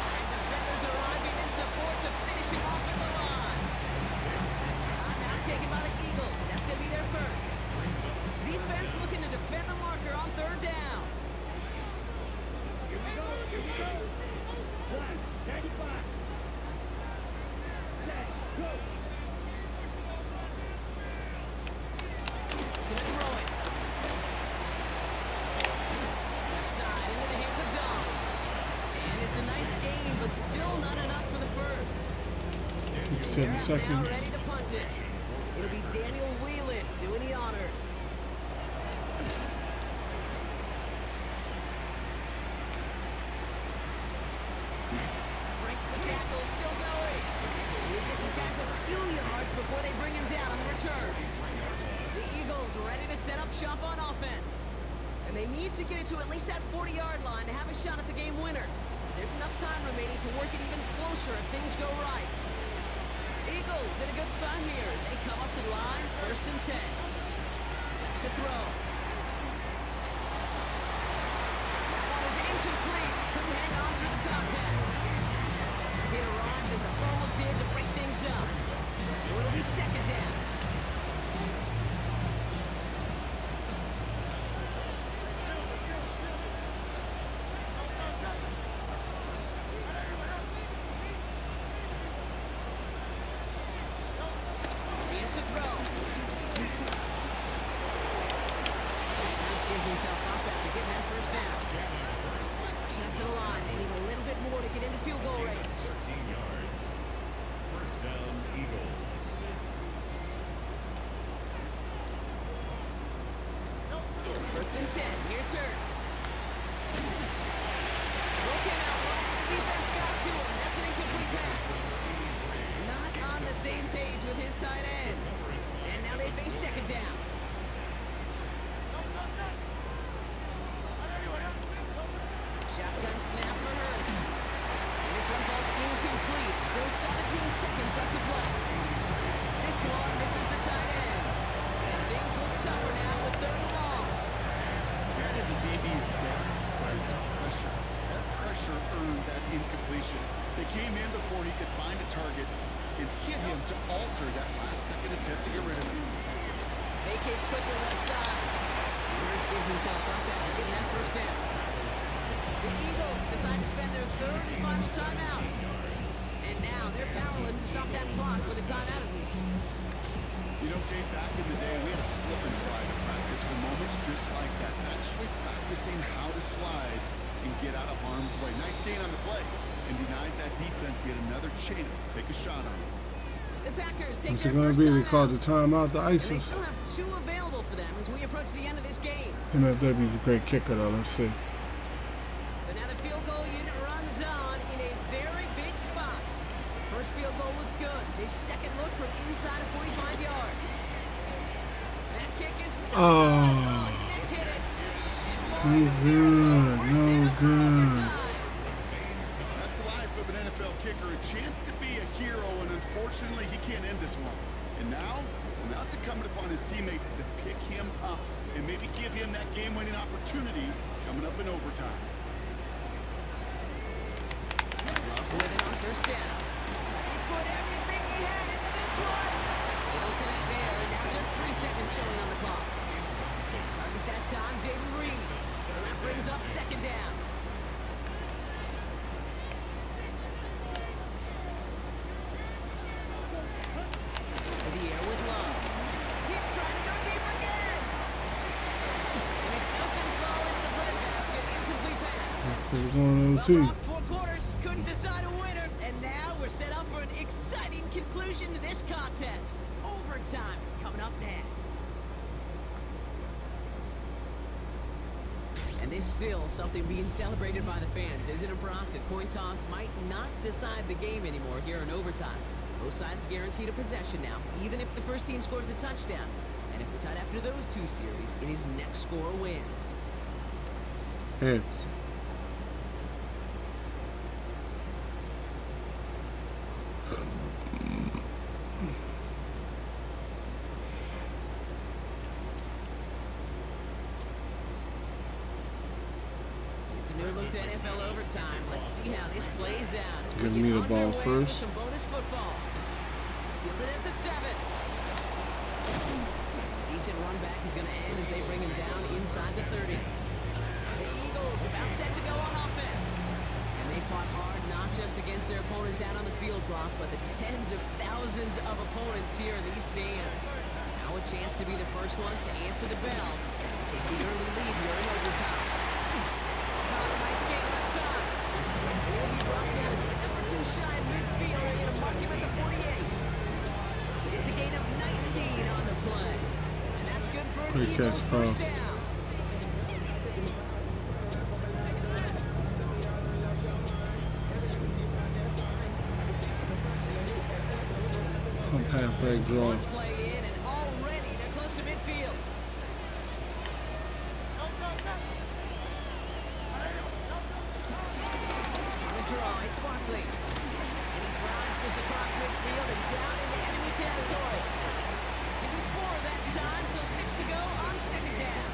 And defenders arriving in support to finish him off at the line. Timeout taken by the Eagles. That's going to be their first. Defense looking to defend the marker on 3rd down. Here we go. One, 35. Set, go. Gonna throw it. Left side into the hands of Jones. And it's a nice gain, but still not enough for the first. 57 Now seconds. ready to punt it. It'll be Daniel Whelan doing the honors. Breaks the tackle, still going. He gets his guys a few yards before they bring him down on the return. The Eagles ready to set up shop on offense. And they need to get it to at least that 40-yard line to have a shot at the game winner. There's enough time remaining to work it even closer if things go right. Eagles in a good spot here as they come up to the line, 1st and 10. Back to throw. That one is incomplete. Couldn't hang on through the contact. It arrived as the ball did to break things up. So it'll be 2nd down. They came in before he could find a target and hit him to alter that last-second attempt to get rid of him. Vacates quickly left side. Lawrence gives himself up after getting that 1st down. The Eagles decide to spend their 3rd and final timeout. And now they're powerless to stop that clock with a timeout at least. You know, Kate, back in the day, we had a slip and slide in practice for moments just like that. Actually practicing how to slide and get out of harm's way. Nice gain on the play. And denied that defense yet another chance to take a shot on him. The Packers take What's it their going to first be? They timeout. called the timeout, the And they ISIS. still have 2 available for them as we approach the end of this game. NFW's a great kicker, though. Let's see. So now the field goal unit runs on in a very big spot. First field goal was good. His second look from inside of 45 yards. That kick is Oh, miss hit it. no good. No good. That's the life of an NFL kicker, a chance to be a hero, and unfortunately he can't end this one. And now it's incumbent upon his teammates to pick him up and maybe give him that game-winning opportunity coming up in overtime. Love with it on 1st down. He put everything he had into this one. They don't connect there, and now just 3 seconds showing on the clock. Target that time, Jaden Reed. So that brings up 2nd down. To the air with Love. He's trying to go deep again. And it doesn't fall into the breadbasket. Incomplete pass. So we're going Well, OT. Rob, 4 quarters couldn't decide a winner, and now we're set up for an exciting conclusion to this contest. Overtime is coming up next. And there's still something being celebrated by the fans, isn't it, Brock? The coin toss might not decide the game anymore here in overtime. Both sides guaranteed a possession now, even if the first team scores a touchdown. And if we're tied after those 2 series, it is next score wins. Heads. It's a new look to NFL overtime. Let's see how this plays out. As we Give get me the on ball their way first. with some bonus football. Fielded at the 7. Decent run back is going to end as they bring him down inside the 30. The Eagles about set to go on offense. And they fought hard not just against their opponents out on the field, Brock, but the tens of thousands of opponents here in these stands. Now a chance to be the first ones to answer the bell. Take the early lead here in overtime. Nice game left side. And he'll be brought down a step or 2 shy of midfield. They're going to mark him at the 48. It's a gain of 19 on the play. And that's good for an Great Eagles catch, first Carl. down. Halfback draw. One play in, and already they're close to midfield. On the draw, it's Barkley. And he drives this across midfield and down into enemy territory. Give him 4 that time, so 6 to go on second down.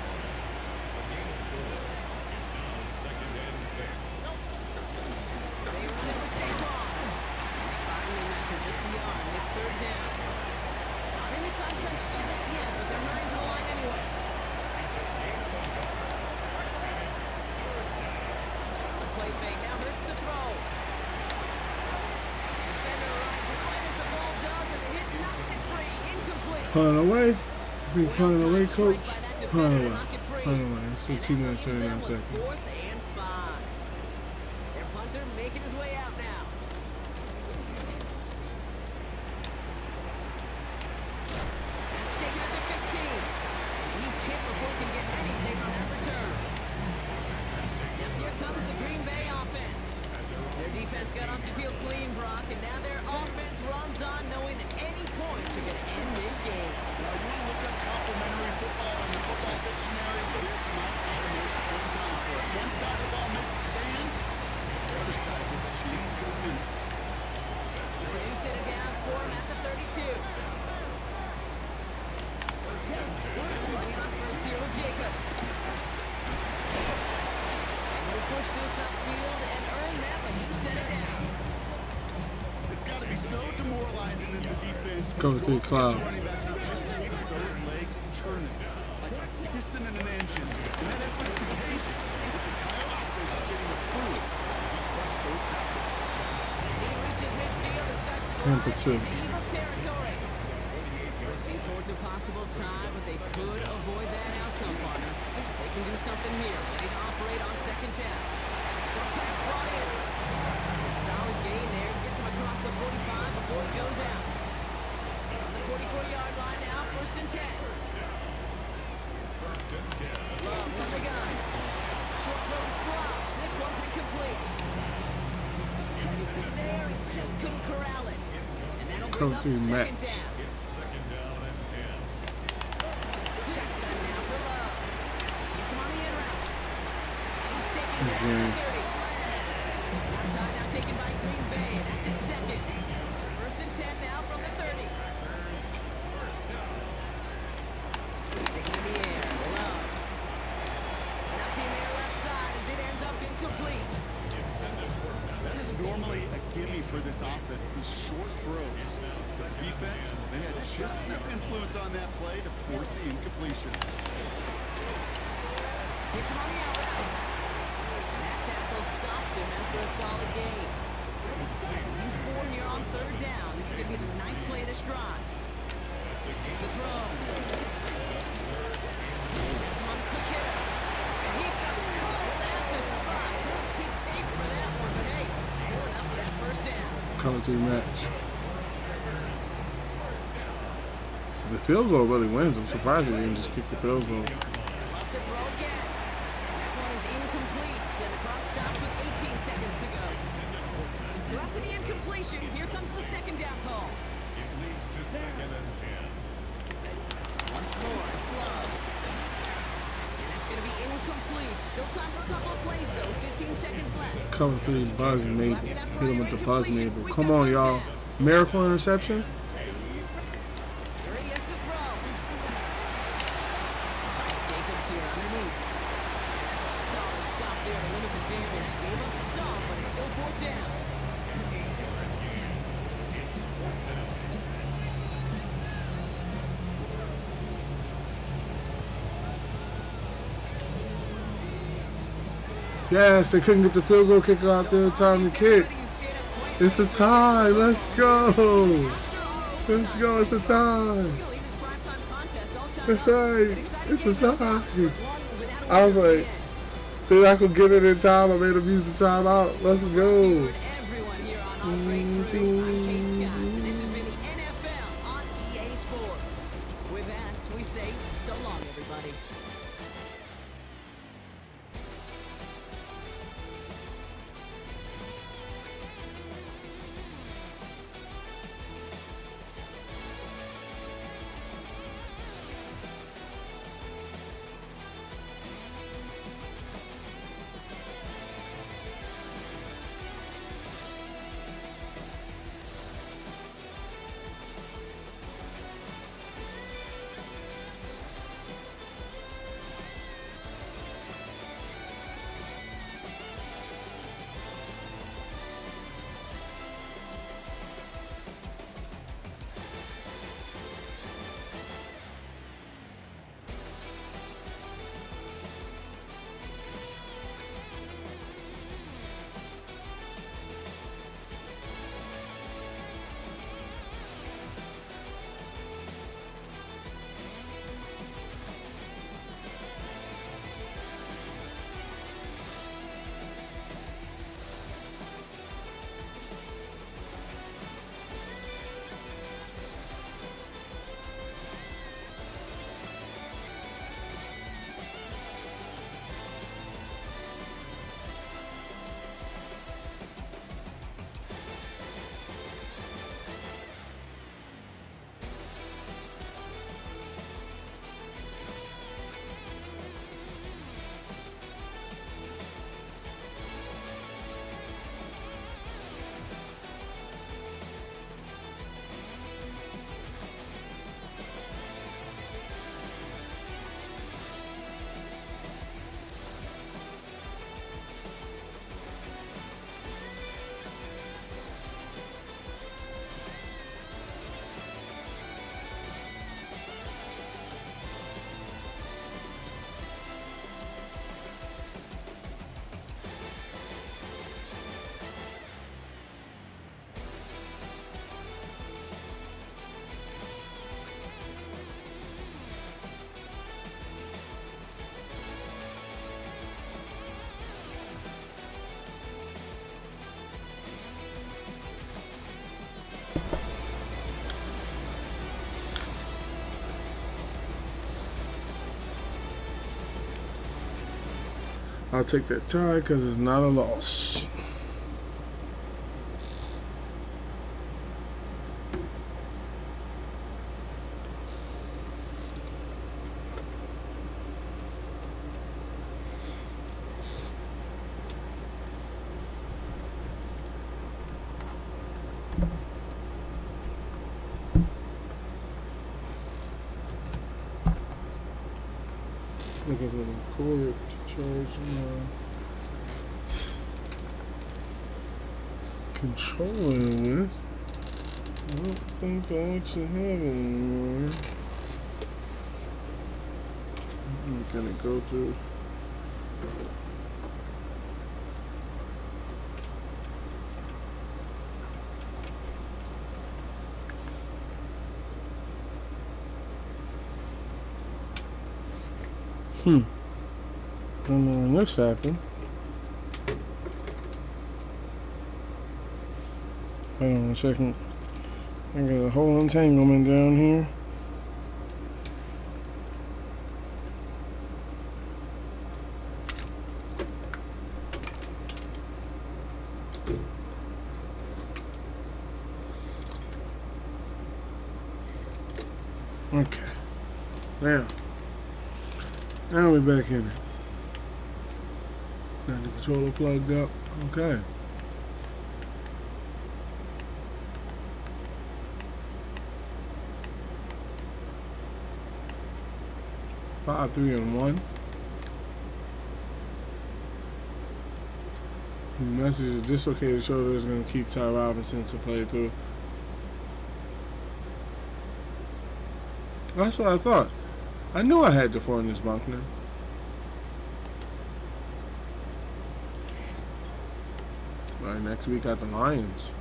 They run it with Saquon. And they finally matches this to Yard, and it's third down. Not in the time crunch just yet, but they're running to the line anyway. The play fake now hurts to throw. Defender arrives right as the ball does, and the hit knocks it free. Incomplete. Punt away. I think punt away, coach. Strike by that defender Punt to away. knock it free. Punt away. It's And 15 that minutes, leaves them 39 with seconds. 4th and 5. Their punter making his way out now. That's taken at the 15. He's hit before he can get anything on that return. Now here comes the Green Bay offense. Their defense got off the field clean, Brock, and now their offense runs on knowing that any points are going to end this game. Now, you look up complimentary football in the football dictionary, but this might be the most important time for it. One side of the ball makes a stand, the other side gets a chance to get a win. It's a new set of downs for him at the 32. Running on first here with Jacobs. And he'll push this upfield and earn them a new set of downs. It's got to be so demoralizing as a defense. Cover 3 cloud. Running back who just keeps those legs churning like a piston in an engine. And that effort's contagious. This entire offense is getting a boost. Bust those tackles. He reaches midfield and starts to Tampa drive 2. into Eagles territory. Drifting towards a possible tie, but they could avoid that outcome, partner. They can do something here. Ready to operate on second down. So a pass brought in. A solid gain there. Gets him across the 45 before he goes out. On the 44-yard line now, 1st and 10. Love from the gun. Short throw is crossed. This one's incomplete. He was there, he just couldn't corral it. And that'll bring Cover up 3 second match. down. Shotgun now for Love. Gets him on the in route. And he's taken That's down good. at the 30. Now time now taken by Green Bay, and that's in second. 1st and 10 now from the 30. Sticking in the air. Love. Nothing there left side as it ends up incomplete. That is normally a gimme for this offense, these short throws. The defense, they had just enough influence on that play to force the incompletion. Hits him on the out route. And that tackle stops him after a solid gain. And 4 here on 3rd down. This is going to be the 9th play of this drive. To throw. Gets him on the quick hitter. And he's called at the spot. Won't keep paid for that one, but hey, still enough for that 1st down. Cover 3 match. The field goal really wins. I'm surprised they didn't just kick the field goal. Left to throw again. That one is incomplete, and the clock stops with 18 seconds to go. So after the incompletion, here comes the second down call. Once more, it's Love. And that's going to be incomplete. Still time for a couple of plays, though. 15 seconds left. Cover 3 buzz maybe. Hit him with the buzz maybe. Come on, y'all. Miracle interception. Here he is to throw. Finds Jacobs here underneath. And that's a solid stop there to limit the damage. Gave up some, but it's still 4th down. Yes, they couldn't get the field goal kicker out there in time to kick. It's a tie. Let's go. Let's go. It's a tie. That's right. It's a tie. I was like, they're not going to get it in time. I made them use the timeout. Let's go. Everyone here on All Great Crew, I'm Kate Scott, and this has been the NFL on EA Sports. With that, we say so long, everybody. I'll take that tie because it's not a loss. Look at the cord to charge my controller with. I don't think I actually have it anymore. I'm gonna go through. Don't know when this happened. Hold on a second. I got a whole entanglement down here. Okay. Now we're back in it. Got the controller plugged up. Okay. Five, 3, and 1. The message is dislocated shoulder is going to keep Ty Robinson to play through. That's what I thought. I knew I had DeForest Buckner. Right, next week got the Lions.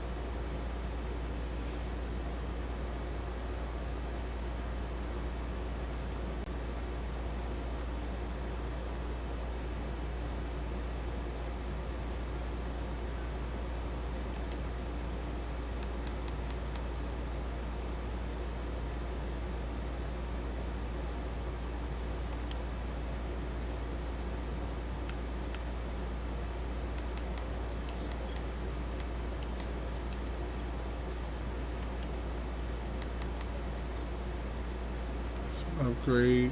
Upgrades.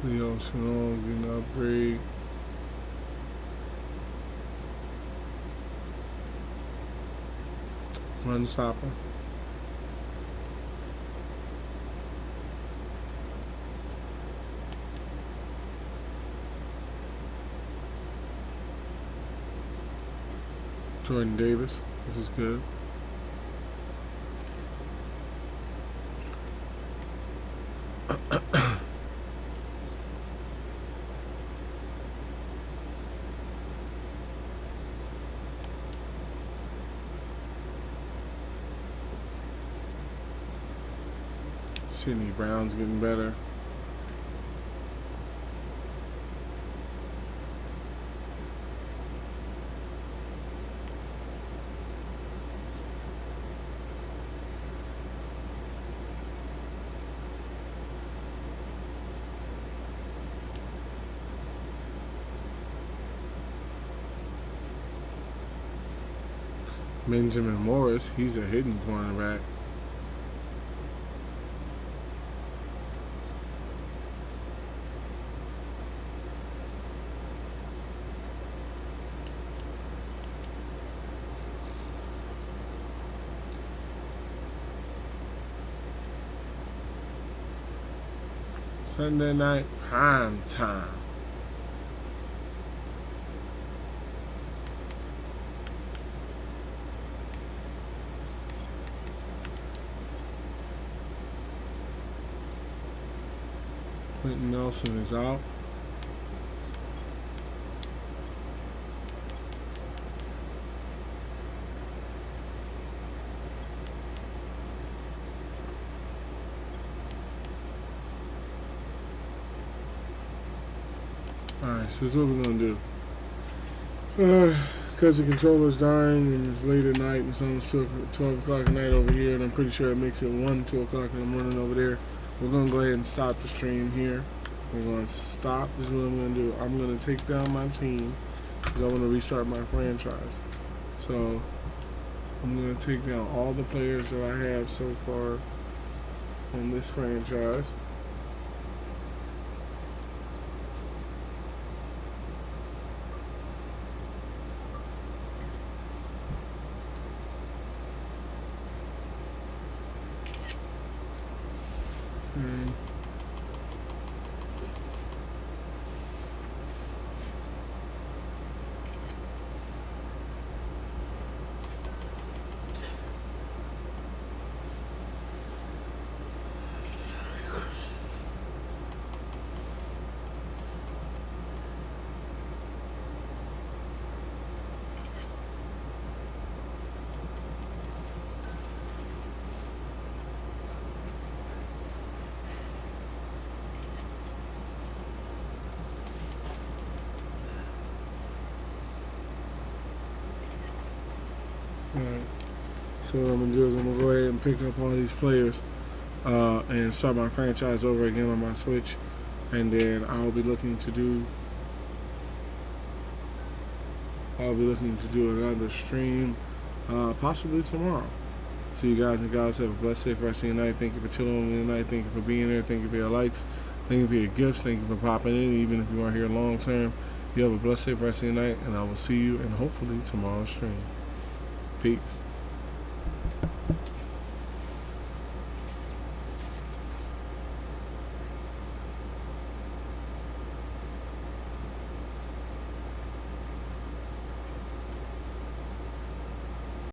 Leo Chanel getting an upgrade. Run stopper. Jordan Davis. This is good. Sidney Brown's getting better. Benjamin Morris, he's a hidden cornerback. Sunday night prime time. Quentin Nelson is out. Alright, so this is what we're going to do. Because the controller's dying and it's late at night and it's almost 12 o'clock at night over here, and I'm pretty sure it makes it 2 o'clock in the morning over there. We're going to go ahead and stop the stream here. We're going to stop. This is what I'm going to do. I'm going to take down my team because I want to restart my franchise. So I'm going to take down all the players that I have so far on this franchise. Alright, so what I'm going to do is I'm going to go ahead and pick up all these players and start my franchise over again on my Switch, and then I'll be looking to do another stream possibly tomorrow. So you guys and gals have a blessed, safe rest of your night. Thank you for chilling with me tonight. Thank you for being there. Thank you for your likes. Thank you for your gifts. Thank you for popping in, even if you aren't here long term. You have a blessed, safe rest of your night, and I will see you in hopefully tomorrow's stream. Peace.